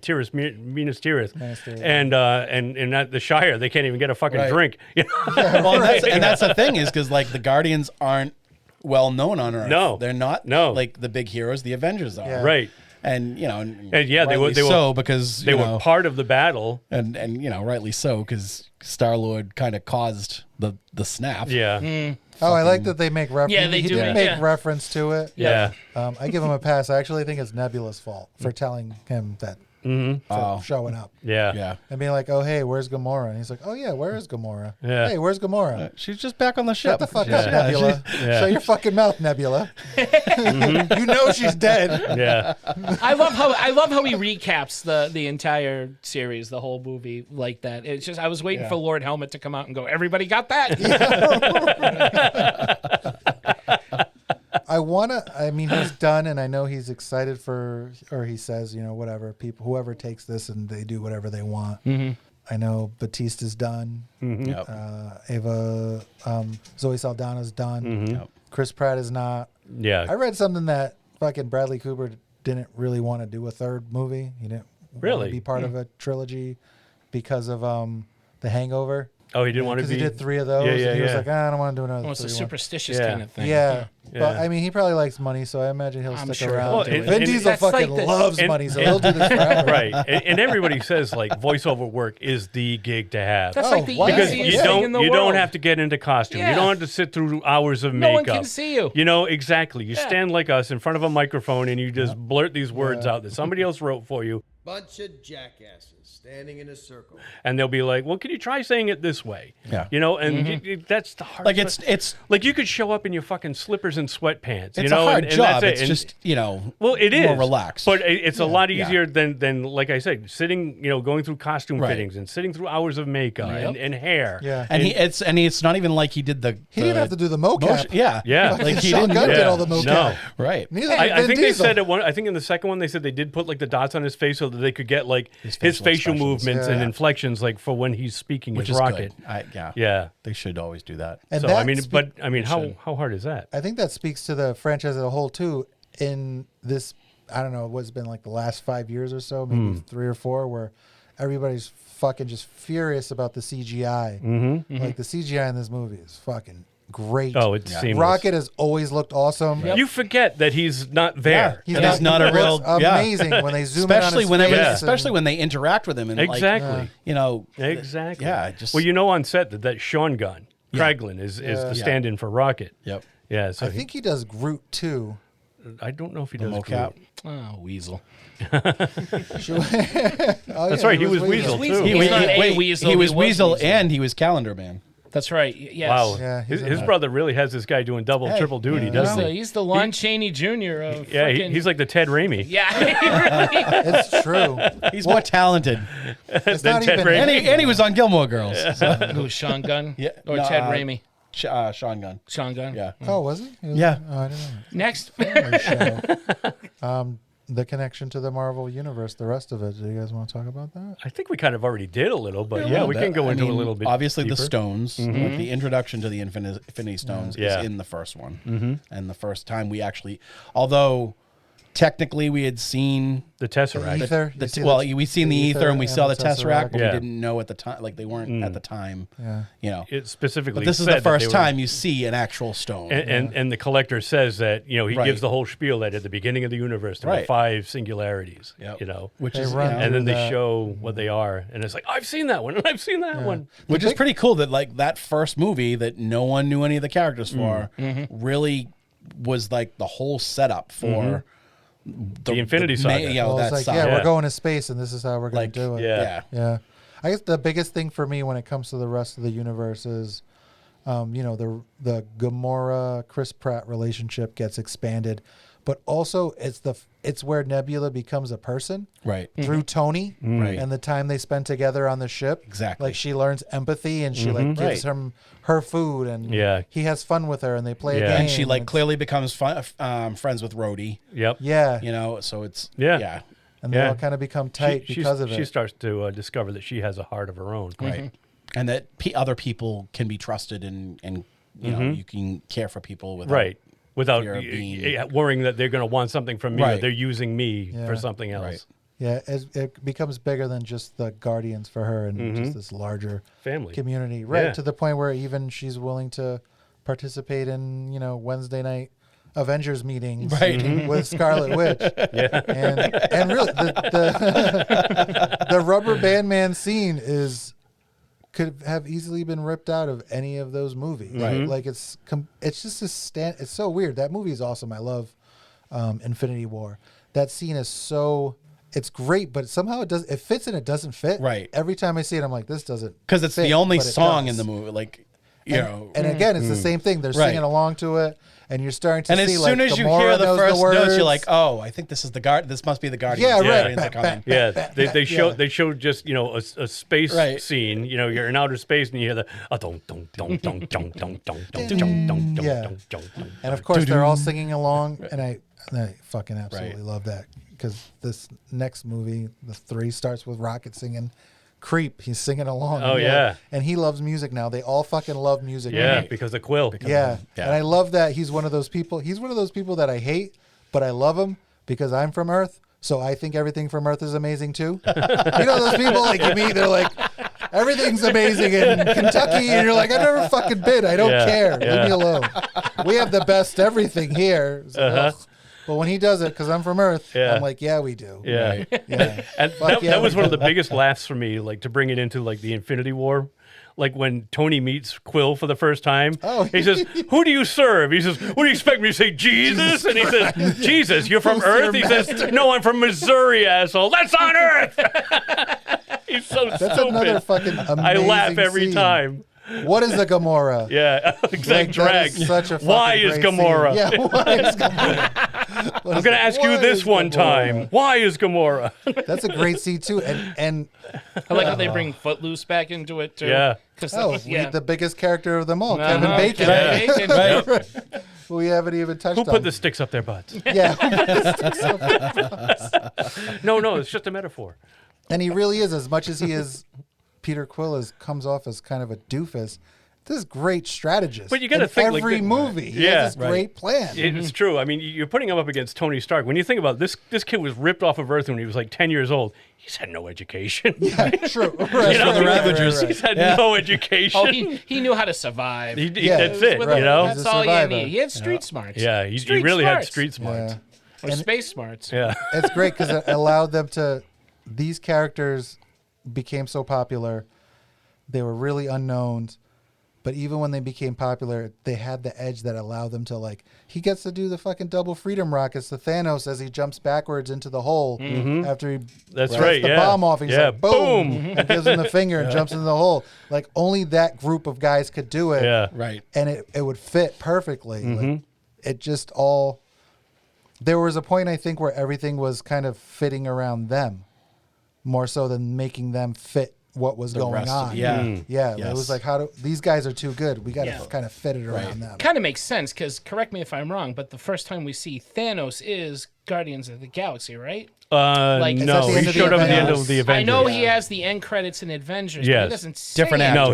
Tirith, Minas Tirith, Minas Tirith. and at the Shire they can't even get a fucking Right. drink. You know? Well, and that's the thing is because like the Guardians aren't well known on Earth. No. they're not. No. like the big heroes. The Avengers are. Yeah. Right. And you know, And yeah, they were rightly so because they you were know, part of the battle. and you know, rightly so because Star-Lord kind of caused the snap. Yeah. Oh, I like that they make reference. Yeah, they he do did make- make reference to it. Yeah. I give him a pass. I actually think it's Nebula's fault for telling him that, for showing up. Yeah. yeah. And being like, oh, hey, where's Gamora? And he's like, oh, yeah, where is Gamora? Yeah. Hey, where's Gamora? She's just back on the ship. Shut the fuck Yeah. up, Nebula. Yeah. Shut your fucking mouth, Nebula. You know she's dead. Yeah. I love how he recaps the entire series, the whole movie like that. It's just I was waiting for Lord Helmet to come out and go, everybody got that? I mean, he's done, and I know he's excited for, or he says, you know, whatever, people, whoever takes this and they do whatever they want. I know Batista's done. Yep. Zoe Saldana's done. Yep. Chris Pratt is not. Yeah. I read something that fucking Bradley Cooper didn't really want to do a third movie. He didn't want Really? to be part of a trilogy because of The Hangover. Oh, he didn't want to Because be. he did 3 of those. Yeah, yeah, and he was yeah. like, I don't want to do another Well, it's a 3 one." superstitious Yeah. kind of thing. Yeah. But Yeah. I mean, he probably likes money, so I imagine he'll I'm stick sure around. he'll Well, do and- it. Vin and- Diesel That's like fucking the- loves and- money, so he'll do this forever. Right. And everybody says like voiceover work is the gig to have. That's like the wow. Because easiest you thing in the world. don't have to get into costume. Yeah. You don't have to sit through hours of No one makeup. can see you. You know exactly. You Yeah. stand like us in front of a microphone and you just blurt these words out that somebody else wrote for you, Bunch of jackasses standing in a circle. and they'll be like, "Well, can you try saying it this way?" Yeah. You know, and that's the hard. Like it's like you could show up in your fucking slippers and sweatpants. You it's know, a hard and job. that's it. It's And- just you know. Well, it is more relaxed. but it's a lot Yeah. easier than like I said, sitting, you know, going through costume Right. fittings and sitting through hours of makeup and hair. Yeah. And it's not even like he did the. He didn't have to do the mocap. motion- Yeah. Yeah. Like he Sean didn't. Gunn do did it. all the mocap. No. Right. Neither did I Vin think they Diesel. said I think in the second one they said they did put like the dots on his face so that they could get like his facial expressions. movements and Yeah. inflections like for when he's speaking Which his is rocket. good. Yeah. Yeah. They should always do that. And So that I mean, spe- how hard is that? I think that speaks to the franchise as a whole too. In this, I don't know, what's been like the last 5 years or so, maybe 3 or 4, where everybody's fucking just furious about the CGI. Like the CGI in this movie is fucking great. Oh, it's seamless. Rocket has always looked awesome. You forget that he's not there. He's And he's not he a real. looks yeah. amazing when they zoom especially in on when his they, face and- especially when they interact with him and Exactly. like, you know, Exactly. Yeah, just well, you know, on set that Sean Gunn, Kraglin is the stand-in for Rocket. Yep. Yeah. So I think he does Groot too. I don't know if he does mocap. Groot. Oh, Weasel. That's right. He was Weasel Weasel. too. He's not a Weasel, He was he was Weasel Weasel. and he was Calendar Man. That's right. Yes. Wow. Yeah, he's his in brother really has this guy doing double, triple duty, He's doesn't the, he? he's the Lon Chaney Jr. of Yeah, fucking... he's like the Ted Raimi. Yeah, he really is. It's true. He's more talented. It's Then not Ted even. Raimi. And he was on Gilmore Girls. So. Who, Sean Gunn? Yeah, Or no, Ted Raimi? Sean Gunn. Sean Gunn? Yeah. Oh, was it? He was- Yeah. Oh, I didn't know. Next. The connection to the Marvel universe, the rest of it. Do you guys want to talk about that? I think we kind of already did a little, but A yeah, little we bit. can go I into a mean, little bit. Obviously, the deeper. stones, like the introduction to the Infinity Stones Yeah. is in the first one, and the first time we actually, although technically we had seen the Tesseract. The ether. We'd seen the ether and we saw the Tesseract, but Yeah. we didn't know at the time. Like they weren't at the time. Yeah. You know, It specifically. but this is said the that first they were- time you see an actual stone. And the collector says that he Right. gives the whole spiel that at the beginning of the universe there were Right. 5 singularities. Yep. Which They is run and then through they that. show what they are, and it's like I've seen that one, and I've seen that one. Which is pretty cool that like that first movie that no one knew any of the characters for really was like the whole setup for The Infinity Saga. Well, that it's like, saga. we're going to space, and this is how we're going to do it. Yeah. I guess the biggest thing for me when it comes to the rest of the universe is, the Gamora Chris Pratt relationship gets expanded, but also it's where Nebula becomes a person, right, through Tony, Right. and the time they spend together on the ship. Exactly. Like she learns empathy, and she like gives him her food, and he has fun with her, and they play a game, and she like clearly becomes friends with Rhodey. Yep. Yeah. So it's and they all kind of become tight because of it. She starts to discover that she has a heart of her own. Right. And that other people can be trusted, and you know you can care for people without fear of being... worrying that they're going to want something from me, or Right. they're using me for something else. Right. Yeah, it becomes bigger than just the Guardians for her, and just this larger family community, right? Yeah. To the point where even she's willing to participate in Wednesday night Avengers meetings with Scarlet Witch. And really the Rubber Band Man scene could have easily been ripped out of any of those movies. Right. Like it's just it's so weird. That movie is awesome. I love Infinity War. That scene is it's great, but somehow it fits and it doesn't fit. Right. Every time I see it, I'm like, this doesn't because it's fit, the only but it song does. in the movie. Like and again, it's the same thing. They're singing along to it, and you're starting to and see as soon as you Gamora hear the knows first words. notes, you're like, oh, I think this is this must be the Guardians. Yeah, The right. Guardians are coming. Yeah, they showed just a space scene. You're in outer space and you hear the dong dong dong dong dong dong dong dong dong dong dong dong. And of course, they're all singing along, and I fucking absolutely love that because this next movie, the 3, starts with Rocket singing Creep. He's singing along. Oh, yeah. And he loves music now. They all fucking love music. Yeah, now. because of Quill. Yeah. And I love that he's one of those people. He's one of those people that I hate, but I love him because I'm from Earth. So I think everything from Earth is amazing too. You know those people like you meet, they're like, everything's amazing in Kentucky, and you're like, I've never fucking been. I don't care. Leave me alone. We have the best everything here. So, ugh. But when he does it, because I'm from Earth, I'm like, yeah, we do. Yeah. Right. Yeah. And that was one of the biggest laughs for me, like to bring it into like the Infinity War. Like when Tony meets Quill for the first time, he says, "Who do you serve?" He says, "What do you expect me to say, Jesus?" And he says, "Jesus, you're from Earth?" He says, "No, I'm from Missouri, asshole." That's on Earth. He's so stupid. That's another fucking amazing I laugh every scene. time. What is a Gamora? Yeah, exact drag. Such a why is great Gamora? Scene. Yeah, why is Gamora? I'm going to ask you this one time. Why is Gamora? That's a great scene too, and I like how they bring Footloose back into it too. Yeah. The biggest character of them all, Uh-huh. Kevin Bacon. Yeah. Right. We haven't even touched on. Who put the sticks up their butts? Yeah. Who put the sticks up their butts? No, it's just a metaphor. And he really is, as much as he is. Peter Quill comes off as kind of a doofus. This is great strategist. But you got to think every like movie. He has this great plan. It's true. I mean, you're putting him up against Tony Stark. When you think about it, this kid was ripped off of Earth when he was like 10 years old. He's had no education. Yeah, true. Right, the Ravagers. He's had no education. Oh, he knew how to survive. That's it. Right. You know, That's all you need. He had street smarts. Yeah, he Street really had smarts. street smarts. Or space smarts. Yeah, it's great because it allowed them to. These characters became so popular. They were really unknowns, but even when they became popular, they had the edge that allowed them to he gets to do the fucking double freedom rockets to Thanos as he jumps backwards into the hole after he That's sets right. the Yeah. bomb off. And he's like, boom, boom. and gives him the finger and jumps into the hole. Like only that group of guys could do it. Yeah. Right. And it would fit perfectly. Like, it just all. There was a point I think where everything was kind of fitting around them, more so than making them fit what was going on. Yeah. Yeah. Yes. It was like, these guys are too good. We got to kind of fit it around them. Kind of makes sense because, correct me if I'm wrong, but the first time we see Thanos is Guardians of the Galaxy, right? No, he showed up at the end of the Avengers. I know he has the end credits in Avengers, but he doesn't say anything. No,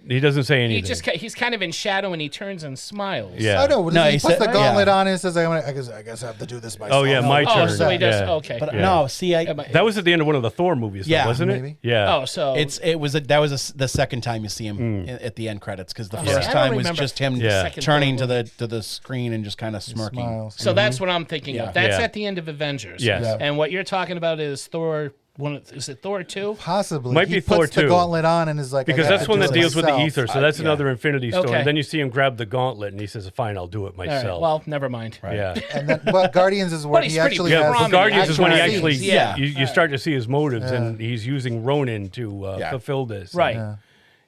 he doesn't say anything. He's kind of in shadow and he turns and smiles. Yeah. I know. He puts the gauntlet on and says, I guess I have to do this myself. Oh, yeah, my turn. Oh, so he does. Yeah. Okay. But no, see, that was at the end of one of the Thor movies, though, wasn't it? Maybe. Yeah. Oh, so that was the second time you see him at the end credits, because the first I time don't was remember just him second turning Thor to the screen and just kind of smirking. So that's what I'm thinking of. That's Yeah. at the end of Avengers. Yes. Yeah. And what you're talking about is Thor. Is it Thor 2? Possibly. Might be he Thor puts 2. the gauntlet on and is like, because that's one that deals with the ether, so that's yeah. another Infinity Stone. Okay. Then you see him grab the gauntlet, and he says, "Fine, I'll do it All myself." right. Well, never mind. Right. Yeah. And then, but Guardians is where But he's he pretty actually big. has. But Guardians is when he actually, Yeah. you start to see his motives, and he's using Ronin to fulfill this. Right. Yeah.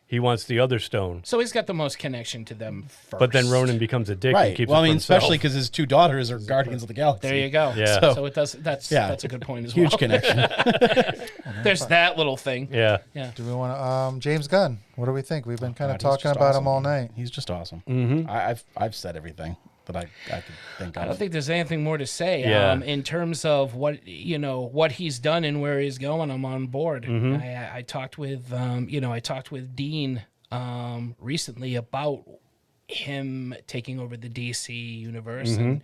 He wants the other stone. So he's got the most connection to them first. But then Ronin becomes a dick and Right. keeps Well, it I for mean, himself. especially because his two daughters are Guardians of the Galaxy. There you go. Yeah. So it does. That's a good point as well. Huge connection. There's that little thing. Yeah. Yeah. Do we want to? James Gunn. What do we think? We've been kind of God, he's talking just about awesome. him all night. He's just awesome. Mm-hmm. I've said everything that I could think of. I don't think there's anything more to say. Yeah. In terms of what he's done and where he's going, I'm on board. Mm-hmm. I talked with Dean recently about him taking over the DC universe, and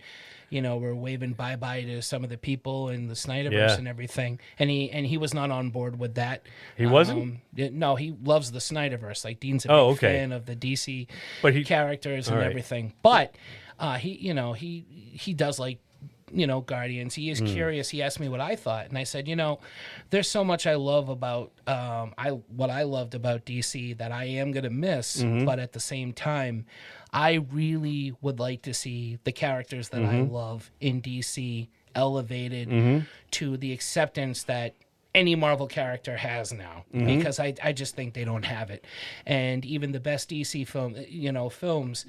we're waving bye-bye to some of the people in the Snyderverse Yeah. and everything, and he was not on board with that. He wasn't? No, he loves the Snyderverse. Like Dean's a big okay. fan of the DC But characters and all right. everything. But he does like Guardians. He is curious. He asked me what I thought, and I said, there's so much I love about what I loved about DC that I am gonna miss, but at the same time, I really would like to see the characters that I love in DC elevated to the acceptance that any Marvel character has now, because I just think they don't have it. And even the best DC films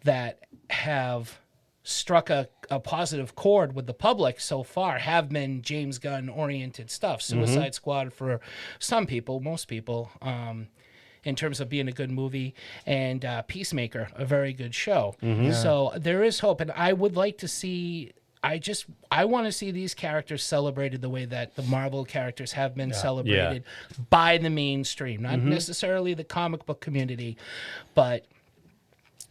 that have struck a positive chord with the public so far have been James Gunn oriented stuff. Suicide Squad for some people, most people, in terms of being a good movie, and Peacemaker, a very good show. So there is hope, and I would like to see. I want to see these characters celebrated the way that the Marvel characters have been celebrated by the mainstream, not necessarily the comic book community, but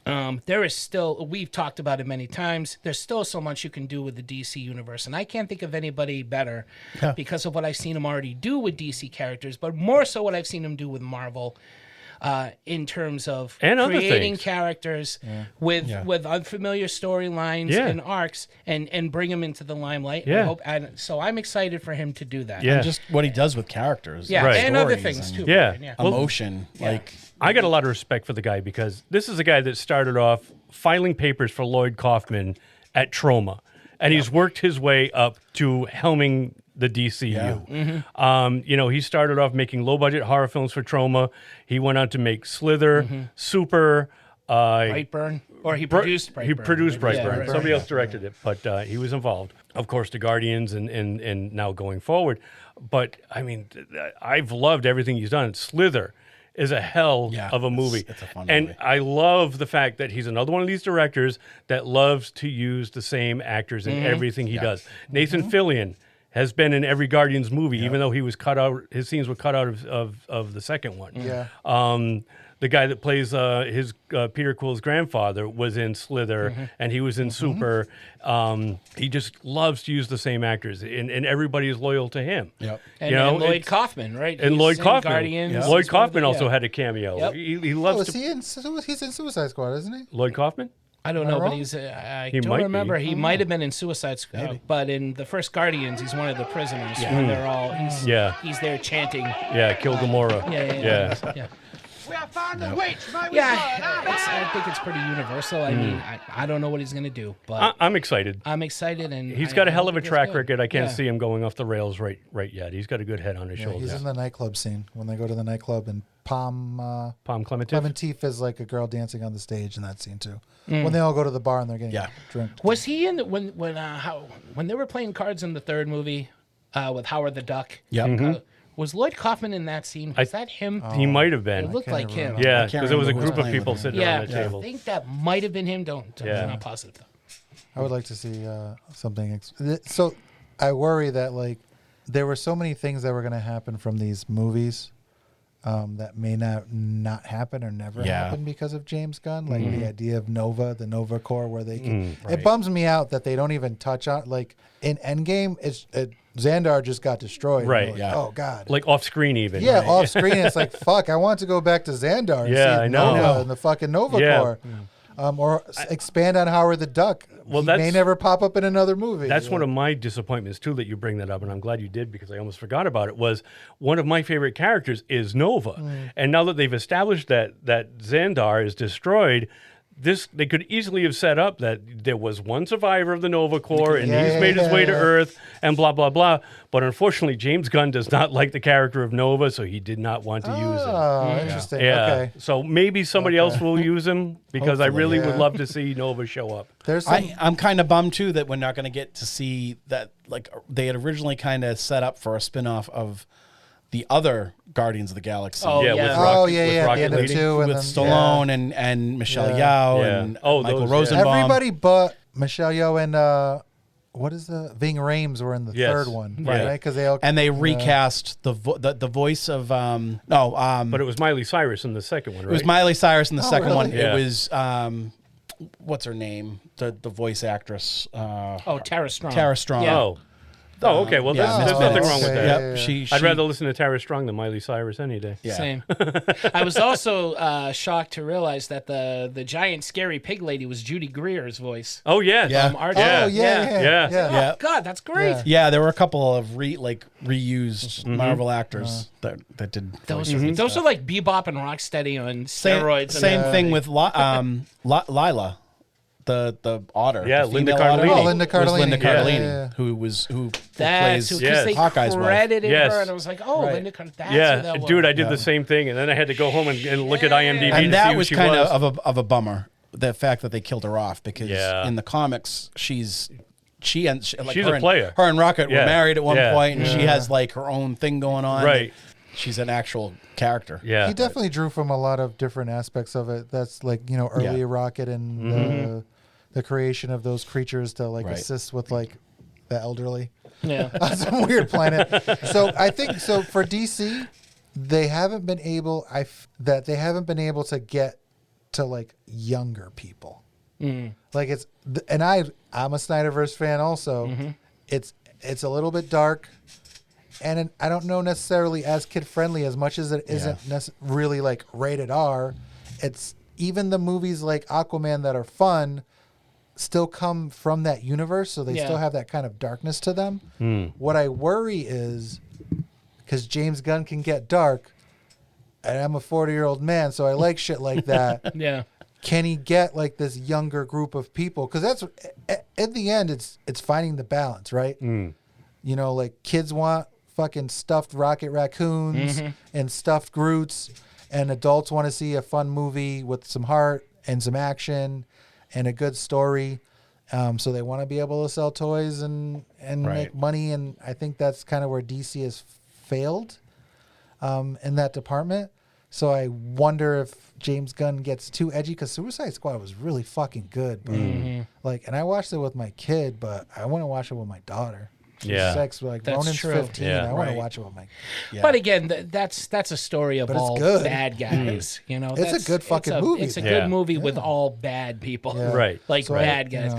there is still, we've talked about it many times, there's still so much you can do with the DC universe, and I can't think of anybody better because of what I've seen him already do with DC characters, but more so what I've seen him do with Marvel. In terms of and creating characters with unfamiliar storylines and arcs, and bring them into the limelight. Yeah. So I'm excited for him to do that. Yeah. And just what he does with characters. Yeah, Right. and other Stories things and too. Yeah. Brian, Well, emotion. Like I got a lot of respect for the guy, because this is a guy that started off filing papers for Lloyd Kaufman at Troma, and he's worked his way up to helming the DCU. He started off making low-budget horror films for Troma. He went on to make Slither, Super, Brightburn, or he produced Brightburn. He produced Brightburn. Right. Somebody else directed it, but he was involved. Of course, the Guardians and now going forward. But, I mean, I've loved everything he's done. Slither is a hell of a movie. It's a fun and movie. I love the fact that he's another one of these directors that loves to use the same actors in everything he does. Nathan Fillion has been in every Guardians movie, even though he was cut out. His scenes were cut out of the second one. Yeah. The guy that plays his Peter Quill's grandfather was in Slither, and he was in Super. He just loves to use the same actors, and everybody is loyal to him. Yep. And Lloyd Kaufman, right? And He's Lloyd in Kaufman. Guardians. Lloyd Kaufman also had a cameo. Yep. He loves He's in Suicide Squad, isn't he? Lloyd Kaufman? I don't Am I know, but wrong? he's. I He don't might remember. be. He might have been in Suicide Squad, but in the first Guardians, he's one of the prisoners. When they're all. He's there chanting. Yeah, Kill Gamora. Yeah. We have found the witch. I think it's pretty universal. I mean, I don't know what he's gonna do, but I'm excited. I'm excited, and He's got a hell of a hope he track does good. record. I can't Yeah. see him going off the rails right yet. He's got a good head on his Yeah, shoulders. he's in the nightclub scene when they go to the nightclub, and Palm Clementif? Clementif is like a girl dancing on the stage in that scene too. When they all go to the bar and they're getting drunk. Was he in the, when they were playing cards in the third movie with Howard the Duck? Yep. Was Lloyd Kaufman in that scene? Was that him? He might have been. It looked like him. Yeah, because there was a group of people sitting Yeah, around the table. I think that might have been him. I'm not positive though. I would like to see something. So I worry that like there were so many things that were going to happen from these movies that may not happen or never happen because of James Gunn. Like the idea of Nova, the Nova Corps, where they can. It bums me out that they don't even touch on like in Endgame. Xandar just got destroyed. Right. Like, oh God. Like off screen even. Yeah, off screen. It's like fuck. I want to go back to Xandar. And see I know. Nova and the fucking Nova Corps. Or expand on Howard the Duck. Well, he may never pop up in another movie. That's one of my disappointments too that you bring that up, and I'm glad you did because I almost forgot about it. Was one of my favorite characters is Nova, and now that they've established that Xandar is destroyed, they could easily have set up that there was one survivor of the Nova Corps, and he's made his way to Earth, and blah blah blah. But unfortunately, James Gunn does not like the character of Nova, so he did not want to use him. Oh, interesting. Yeah. Okay. So maybe somebody else will use him because I really would love to see Nova show up. I'm kind of bummed too that we're not going to get to see that. Like they had originally kind of set up for a spin-off of the other Guardians of the Galaxy. With Rocket with Lady. with Stallone and Michelle Yeoh and Michael Rosenbaum. Everybody but Michelle Yeoh and what is Ving Rhames were in the third one, right? Because they recast the voice of but it was Miley Cyrus in the second one, right? It was Miley Cyrus in the second really? one. Yeah. It was what's her name? The voice actress. Tara Strong. Tara Strong. Yeah. Oh, okay. Well, there's nothing wrong with that. Yeah. I'd rather listen to Tara Strong than Miley Cyrus any day. Yeah. Same. I was also shocked to realize that the giant scary pig lady was Judy Greer's voice. Oh yeah. From Are Groot. Yeah. Oh God, that's great. Yeah, there were a couple of reused Marvel actors that did those are like Bebop and Rocksteady on steroids. Same thing with Lila. The otter. Yeah, the Linda female otter. Cardellini. Oh, Linda Cardellini. Was Linda Cardellini, Yeah. who That's plays because they Hawkeye's wife. credited Yes. her, and I was like, oh, Right. Linda Cardellini. That's who that was. Dude, I did the same thing, and then I had to go home and look at IMDb to And that see who was she kind was. of a bummer. The fact that they killed her off because in the comics she's a player. Her and Rocket were married at one point, and she Yeah. has like her own thing going on. Right. She's an actual character. Yeah. He definitely drew from a lot of different aspects of it. That's like early Rocket and the creation of those creatures to like assist with like the elderly. Yeah. On some weird planet. So I think for DC, they haven't been able to get to like younger people. Like I'm a Snyderverse fan also. It's a little bit dark, and I don't know necessarily as kid friendly as much as it isn't really like rated R. It's even the movies like Aquaman that are fun still come from that universe, so they still have that kind of darkness to them. What I worry is because James Gunn can get dark, and I'm a 40-year-old man, so I like shit like that. Yeah. Can he get like this younger group of people? Because that's in the end, it's finding the balance, right? Like kids want fucking stuffed rocket raccoons and stuffed Groots, and adults want to see a fun movie with some heart and some action and a good story. So they want to be able to sell toys and make money. And I think that's kind of where DC has failed in that department. So I wonder if James Gunn gets too edgy, because Suicide Squad was really fucking good. But and I watched it with my kid, but I want to watch it with my daughter. She's 6, like That's Ronan's true. 15. Yeah. I want to watch it with my. Yeah. But again, that's a story of But it's all good. bad guys. It's a good fucking movie. It's a good movie with all bad people. Yeah. Right. Like So bad guys.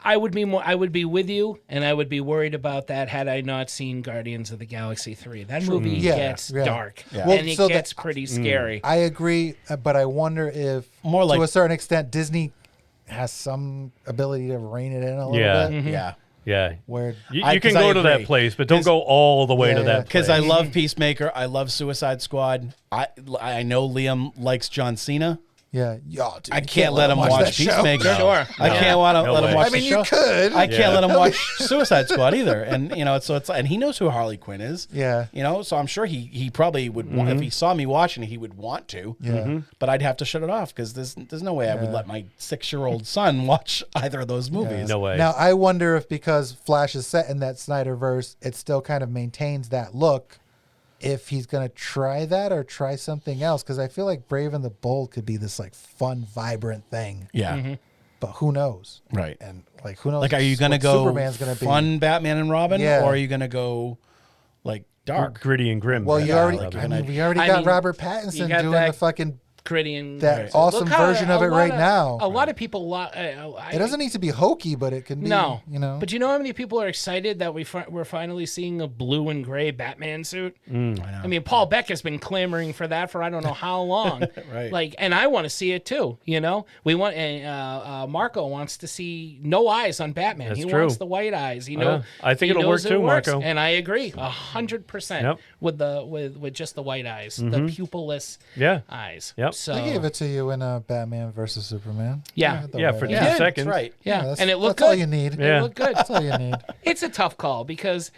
I would be with you, and I would be worried about that had I not seen Guardians of the Galaxy 3. That movie gets dark, Yeah. and Well, it gets pretty scary. I agree, but I wonder if, More like- to a certain extent, Disney has some ability to rein it in a little bit. Yeah. Yeah. Where You I can go to that agree. place, but don't go all the way to that place. Because I love Peacemaker. I love Suicide Squad. I know Liam likes John Cena. Yeah, dude, I can't let him watch that show. Peacemaker. Sure. I can't let him watch I mean, the you show. could. I can't let him watch Suicide Squad either. And and he knows who Harley Quinn is. Yeah. So I'm sure he probably would want, if he saw me watching it, he would want to. Yeah. But I'd have to shut it off because there's no way I would let my 6-year-old son watch either of those movies. No way. Now I wonder if because Flash is set in that Snyderverse, it still kind of maintains that look. If he's gonna try that or try something else, because I feel like Brave and the Bold could be this like fun, vibrant thing. Yeah. but who knows? Right. And like, who knows? Like, are you going to what go Superman's gonna be? fun Batman and Robin, Yeah. or are you going to go like dark, gritty and grim? Well, you already. Batman. I mean, we already I got mean, Robert you Pattinson got doing that the fucking gritty and that awesome Look how version of a it lot right now. A lot of people. It doesn't need to be hokey, but it can be. No, you know. But you know how many people are excited that we're finally seeing a blue and gray Batman suit? I mean, Paul Beck has been clamoring for that for I don't know how long. Right. Like, and I want to see it too. You know, we want. Marco wants to see no eyes on Batman. That's he true. wants the white eyes. You know, I think he it'll work knows it too, works. Marco. And I agree 100% with the with just the white eyes, the pupilless eyes. Yep. So They gave it to you in Batman versus Superman. Yeah. For 2 Yeah. seconds. That's right. Yeah, that's, and it looked that's all good. you need. It looked good. That's all you need. It's a tough call because,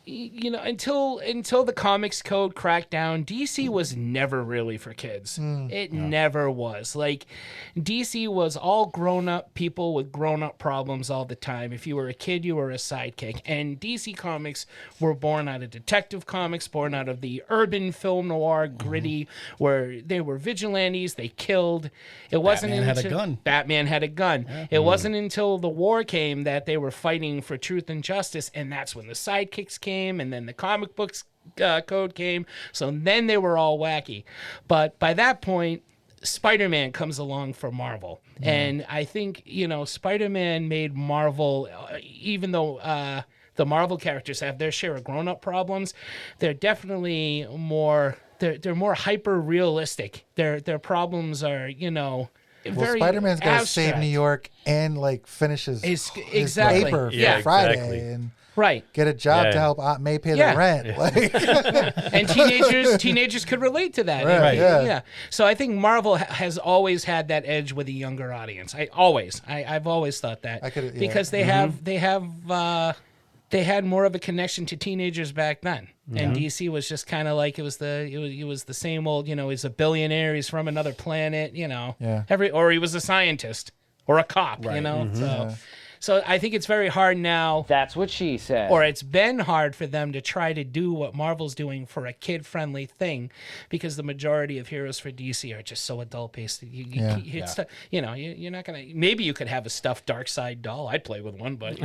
you know, until the comics code cracked down, DC was never really for kids. It never was. Like, DC was all grown-up people with grown-up problems all the time. If you were a kid, you were a sidekick. And DC comics were born out of detective comics, born out of the urban film noir, gritty, where they were vigilantes, they killed. It wasn't Batman had a until gun. Batman had a gun. Yeah. It wasn't until the war came that they were fighting for truth and justice, and that's when the sidekicks came, and then the comic books code came. So then they were all wacky. But by that point, Spider-Man comes along for Marvel. And I think, you know, Spider-Man made Marvel, even though the Marvel characters have their share of grown-up problems, they're definitely more... They're more hyper realistic. Their problems are, you know, very Spider-Man's got to save abstract. New York and like finishes his exactly. paper Yeah, for Friday exactly. and right. get a job Yeah. to help Aunt May pay Yeah. the rent. Like, And teenagers could relate to that. Right, And, yeah. So I think Marvel has always had that edge with a younger audience. I've always thought that because they had more of a connection to teenagers back then. And DC was just kind of like it was the same old, you know, he's a billionaire, he's from another planet, you know. Yeah. Or he was a scientist or a cop, you know. So I think it's very hard now. That's what she said. Or it's been hard for them to try to do what Marvel's doing for a kid-friendly thing, because the majority of heroes for DC are just so adult-based. You know, you're not gonna. Maybe you could have a stuffed Darkseid doll. I'd play with one, but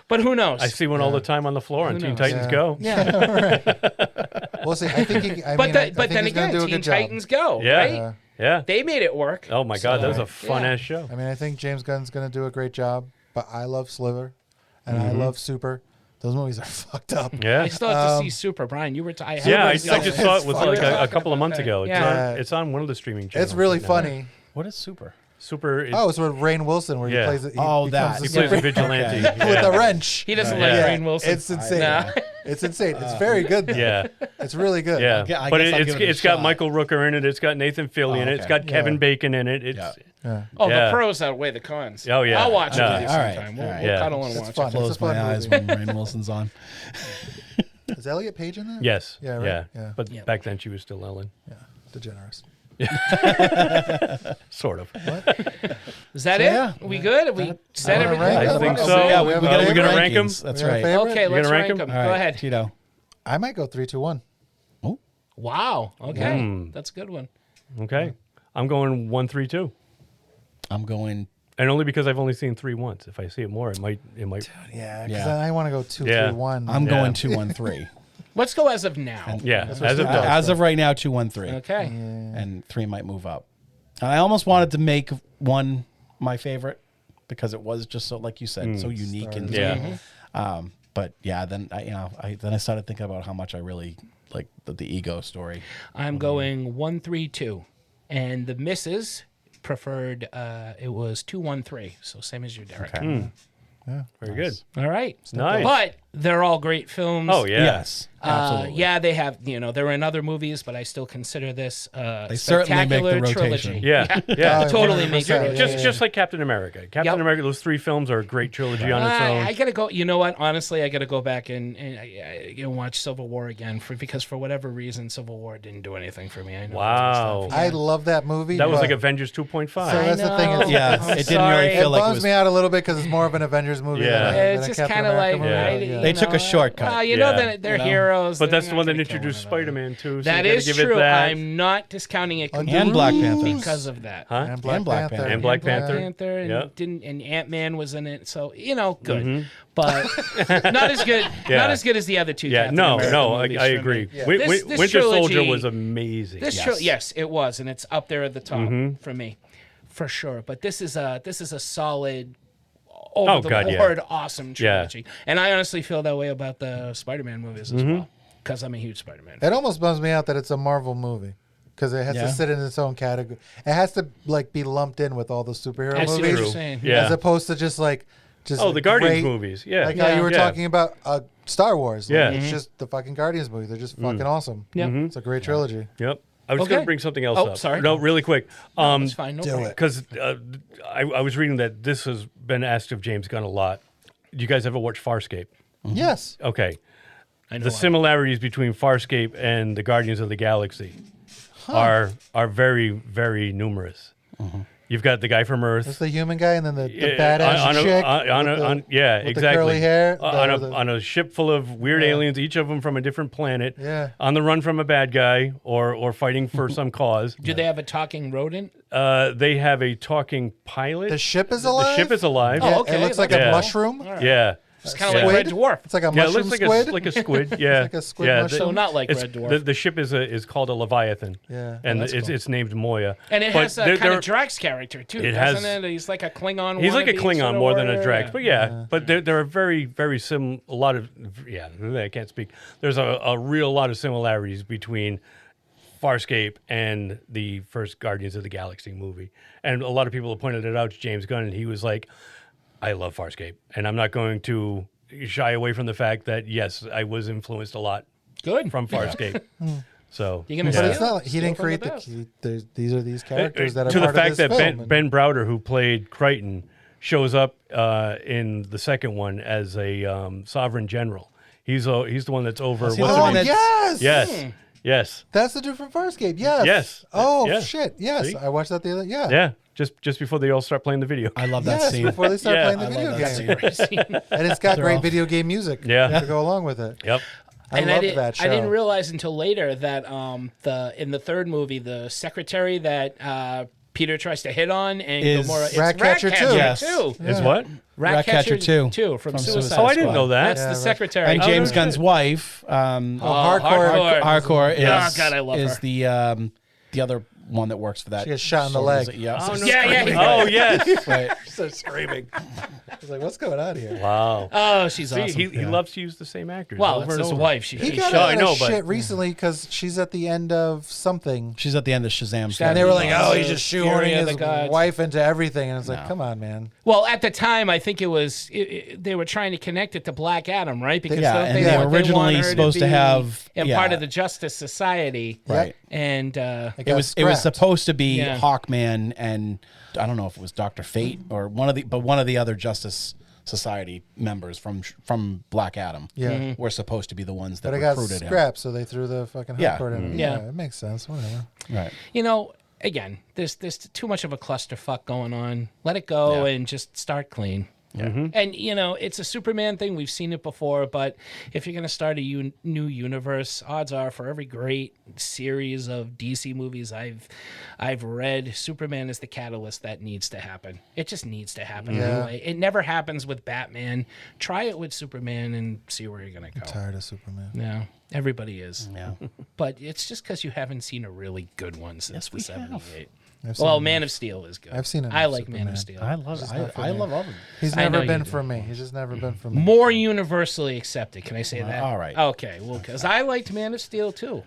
but who knows? I see one all the time on the floor on Who Teen knows? Titans Go. right. We'll see. I think But then again, Teen Titans Go, Yeah. right? Yeah. They made it work. Oh my God, that was a fun-ass show. I mean, I think James Gunn's going to do a great job, but I love Sliver and I love Super. Those movies are fucked up. Yeah. I still have to see Super. Brian, you were. I just saw it like a couple of months ago. It's on one of the streaming channels. It's really right now. funny. What is Super? Super. It's with Rainn Wilson where he plays it. He plays a vigilante with a wrench. He doesn't like Rainn Wilson. It's insane. No. It's insane. It's very good. Though. Yeah. It's really good. Yeah. But it's got Michael Rooker in it. It's got Nathan Fillion in it. It's got Kevin Bacon in it. It's the pros outweigh the cons. Oh yeah. I'll watch it with you All right. sometime. We'll Yeah. cuddle and It's watch fun. it. Close my eyes when Rainn Wilson's on. Is Elliot Page in that? Yes. Yeah. Right? Yeah. But back then she was still Ellen. Yeah. DeGeneres. Sort of. Is that it? yeah. We good? We said everything? I think so. Yeah, we Are got we gonna rank them? That's We have a right. favorite? Okay, let's gonna rank rank them. them? Go ahead. Tito. I might go 3, 2, 1. Wow. Okay. That's a good one. Okay. I'm going 1, 3, 2. I'm going. And only because I've only seen 3 once. If I see it more, it might. Yeah, because I want to go 2, 3, 1. I'm going 2, 1, 3. Let's go as of now. Yeah. As of right now, 2, 1, 3. Okay. And 3 might move up. I almost wanted to make 1 my favorite because it was just so, like you said, so unique and but yeah, then I started thinking about how much I really like the ego story. I'm going 1, 3, 2, and the misses preferred. It was 2, 1, 3. So same as you, Derek. Okay. Yeah. Very good. All right. Nice. But they're all great films. Oh yeah. Yes. Absolutely. Yeah, they have, they're in other movies, but I still consider this They certainly make the spectacular rotation. trilogy. Yeah. Totally make it. Just like Captain America. Captain America, those 3 films are a great trilogy on its own. I gotta go. You know what? Honestly, I gotta go back and watch Civil War again because for whatever reason, Civil War didn't do anything for me. I know Wow. I love that movie. That was but- like Avengers 2.5. So that's the thing. Yeah, it didn't really It feel like it bums was. me out a little bit because it's more of an Avengers movie. Yeah. than a It's just Captain kind of America like, movie. They took a shortcut. You know that they're heroes. But that's they're the one not that gonna kill introduced one another. Spider-Man too. So That you gotta is give true. It that. I'm not discounting it And completely Black Panther. because of that. Huh? And Black Panther. And Black Panther. And and Ant-Man was in it, so good. But not as good. Not as good as the other two. Captain America movies I for agree. me. Winter This Soldier trilogy- was amazing. Yes, it was, and it's up there at the top for me, for sure. But this is a solid, over the board, awesome trilogy. And I honestly feel that way about the Spider-Man movies as well, because I'm a huge Spider-Man fan. It almost bums me out that it's a Marvel movie because it has to sit in its own category. It has to be lumped in with all the superhero I see what movies, you're saying. as opposed to just the Guardians movies. Yeah, like how you were talking about Star Wars. Like, it's Mm-hmm. just the fucking Guardians movies. They're just fucking awesome. Yeah, It's a great trilogy. Yep. I was going to bring something else up. Sorry. No, really quick. It's fine. No problem. Because I was reading that this has been asked of James Gunn a lot. Do you guys ever watch Farscape? Yes. Okay. The similarities between Farscape and the Guardians of the Galaxy are very, very numerous. You've got the guy from Earth. It's the human guy, and then the badass chick. With exactly. the curly hair. On a ship full of weird aliens, each of them from a different planet. Yeah. On the run from a bad guy or fighting for some cause. Do they have a talking rodent? They have a talking pilot. The ship is alive? The ship is alive. Oh, okay. It looks like a mushroom. Yeah. It's kind of like Red Dwarf. It's like a it mushroom looks squid. like a squid. Yeah, like a squid mushroom. So not like Red Dwarf. The ship is called a Leviathan. Yeah. and it's named Moya. And it has a kind of Drax character too, doesn't it? He's like a Klingon. He's like a wannabe Klingon sort of more than a warrior. Drax, but but there are very a lot of I can't speak. There's a real lot of similarities between Farscape and the first Guardians of the Galaxy movie, and a lot of people have pointed it out to James Gunn, and he was like, "I love Farscape, and I'm not going to shy away from the fact that yes, I was influenced a lot from Farscape." So, You're gonna but it's not like he didn't create these are these characters that are to part the fact of this that film. Ben Browder, who played Crichton, shows up in the second one as a sovereign general. He's the one that's over. Yes. That's the dude from Farscape. Yes. Oh shit. Yes, See? I watched that the other. Yeah. Yeah. Just before they all start playing the video. I love that Yes, scene. before they start playing the I video love that game, and it's got great video game music. to go along with it. Yep. I love that show. I didn't realize until later that in the third movie, the secretary that Peter tries to hit on and Is Gamora, it's Ratcatcher 2. Yes. Is what? Ratcatcher 2. 2 from Suicide Suicide Oh, I didn't Squad. know that. That's the secretary. And James Gunn's wife, Hardcore is, Oh, God, I love is her. the other one that works for that. She gets shot in the sort of- leg. Yeah. Oh, no, Yeah. Oh, yes. Right. So screaming. I was like, "What's going on here?" Wow. Oh, she's See, awesome. he loves to use the same actors. Well, over it's and his over. wife. He She's got I out know, of but- shit recently because she's at the end of something. She's at the end of Shazam. And they were like, Yeah. "Oh, he's just Fury shoehorning of the his Gods. wife into everything," and it's like, "Come on, man." Well, at the time, I think it was they were trying to connect it to Black Adam, right? Because Yeah, don't and they they want- were originally want her supposed to be have- and yeah. part of the Justice Society, Right. And It was supposed to be Yeah. Hawkman and I don't know if it was Dr. Fate or one of the other Justice Society members from Black Adam. Yeah. Were supposed to be the ones that But it got recruited him. scrapped, so they threw the fucking Yeah. hardcore in. Yeah. It makes sense. Whatever. Right. You know, again, there's too much of a clusterfuck going on. Let it go and just start clean. Mm-hmm. And you know, it's a Superman thing. We've seen it before, but if you're going to start a new universe, odds are for every great series of DC movies I've read, Superman is the catalyst that needs to happen. It just needs to happen. Anyway. It never happens with Batman. Try it with Superman and see where you're going to go. I'm tired of Superman. Yeah, everybody is. Yeah. But it's just because you haven't seen a really good one since the 78. I've seen Well, enough. Man of Steel is good. I've seen enough I like Superman. Man of Steel. I love all of them. He's I know never you been do. for me. He's just never been for me. More universally accepted. Can I say that? all right. Okay. Well, because I liked Man of Steel too.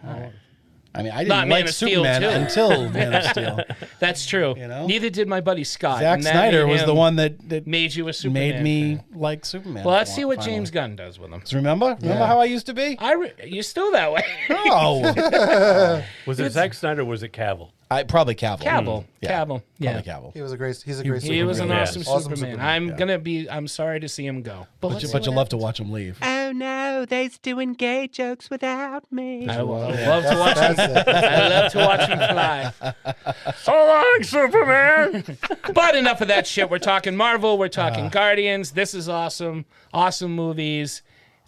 I mean, I Not didn't Man like of Steel, Superman too. until Man of Steel. That's true. You know? Neither did my buddy Scott. Zack and that Snyder made was him- the one that made you a Superman made me fan. like Superman. Well, let's see what finally. James Gunn does with him. So remember how I used to be? You're still that way. No. Was it Zack Snyder or was it Cavill? Probably Cavill. Cavill. Yeah. Cavill. Yeah. Probably Cavill. He's a great Superman. He was an awesome Awesome Superman. I'm sorry to see him go. But you love to watch him leave. Oh no, they's doing gay jokes without me. I love to watch him. I love to watch him fly. So long, Superman. But enough of that shit. We're talking Marvel. We're talking Guardians. This is awesome. Awesome movies.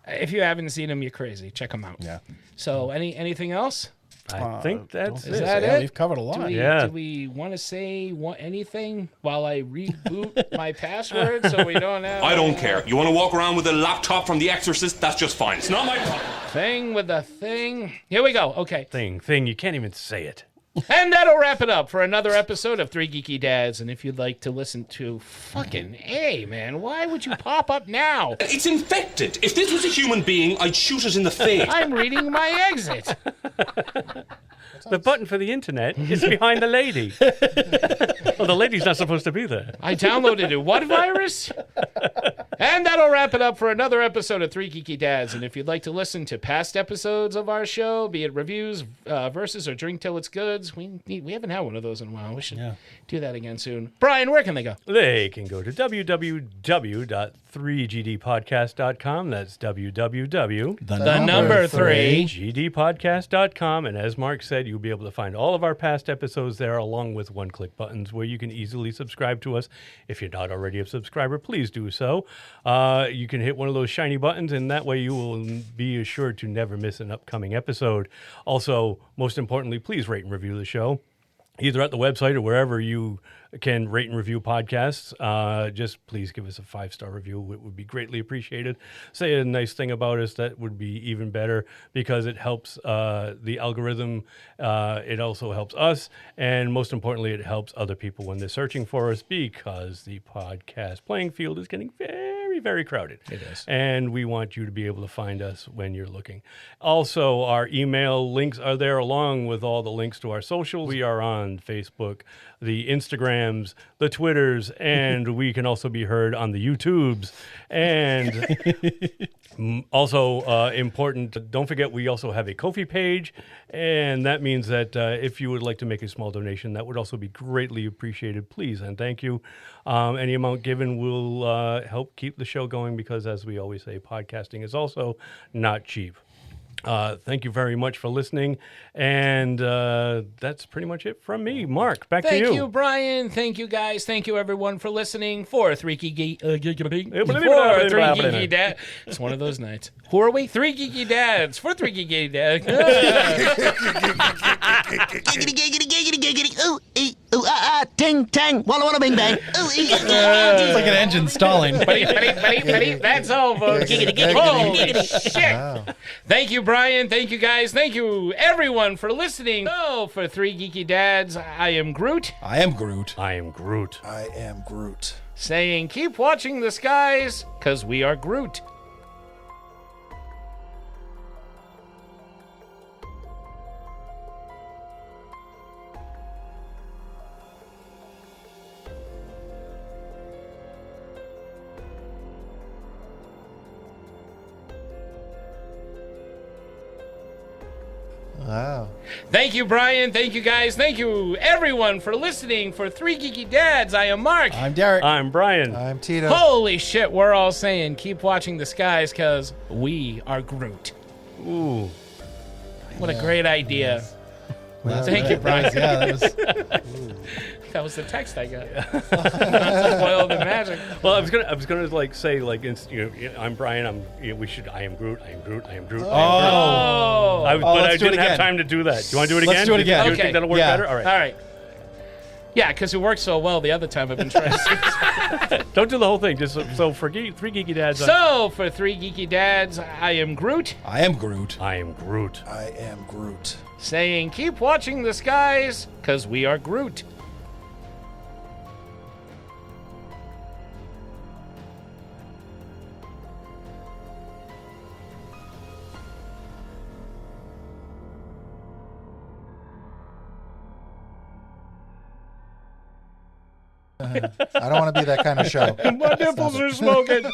If you haven't seen them, you're crazy. Check them out. Yeah. So anything else? I think that's Is that Yeah, it? we've covered a lot. Do we want to say anything while I reboot my password so we don't have... I don't care. You want to walk around with a laptop from The Exorcist? That's just fine. It's not my problem. Thing with the thing. Here we go. Okay. Thing. You can't even say it. And that'll wrap it up for another episode of Three Geeky Dads. And if you'd like to listen to fucking A, man, why would you pop up now? It's infected. If this was a human being, I'd shoot it in the face. I'm reading my exit. The button for the internet is behind the lady. Well, the lady's not supposed to be there. I downloaded a what virus? And that'll wrap it up for another episode of Three Geeky Dads. And if you'd like to listen to past episodes of our show, be it reviews, versus, or drink till it's goods, we haven't had one of those in a while. We should do that again soon. Brian, where can they go? They can go to www.3gdpodcast.com. That's www. The number 3. gdpodcast.com. And as Mark said, you'll be able to find all of our past episodes there, along with one-click buttons where you can easily subscribe to us. If you're not already a subscriber, please do so. You can hit one of those shiny buttons, and that way you will be assured to never miss an upcoming episode. Also, most importantly, please rate and review the show, either at the website or wherever you can rate and review podcasts. Just please give us a 5-star review. It would be greatly appreciated. Say a nice thing about us. That would be even better because it helps the algorithm. It also helps us. And most importantly, it helps other people when they're searching for us because the podcast playing field is getting very, very crowded. It is. And we want you to be able to find us when you're looking. Also, our email links are there along with all the links to our socials. We are on Facebook, the Instagrams, the Twitters, and we can also be heard on the YouTubes. And also important, don't forget, we also have a Ko-fi page, and that means that if you would like to make a small donation, that would also be greatly appreciated. Please and thank you. Any amount given will help keep the show going because, as we always say, podcasting is also not cheap. Thank you very much for listening, and that's pretty much it from me. Mark, back to you. Thank you, Brian. Thank you, guys. Thank you, everyone, for listening for Three Geeky Dads. It's one of those nights. Who are we? Three Geeky Dads for Three Geeky Dads. Giggity, giggity, giggity, giggity. Ooh, ee, ooh, ah, ah, ting, tang, walla, walla, bing, bang. Ooh, ee, It's like an engine stalling. That's all, folks. Holy shit. Thank you, Brian. Thank you, guys. Thank you, everyone, for listening. So, for Three Geeky Dads, I am Groot. I am Groot. I am Groot. I am Groot. Saying, keep watching the skies, because we are Groot. Wow. Thank you, Brian. Thank you, guys. Thank you, everyone, for listening. For Three Geeky Dads, I am Mark. I'm Derek. I'm Brian. I'm Tito. Holy shit, we're all saying keep watching the skies because we are Groot. Ooh. What a great idea. Well, Thank you, Brian. Yeah, that was... That was the text I got. Not to spoil the magic. Well, I was gonna like say like I'm Brian. I am Groot. I am Groot. I am Groot. Oh. But I let's do it didn't have again. time to do that. Do you want to do it again? Let's do it again. You Okay. think that'll work Yeah. better? All right. All right. Yeah, because it worked so well the other time I've been trying to. Don't do the whole thing. Just so for Three Geeky Dads. So, for Three Geeky Dads, I am Groot. I am Groot. I am Groot. I am Groot. Saying keep watching the skies because we are Groot. I don't want to be that kind of show. My nipples are smoking.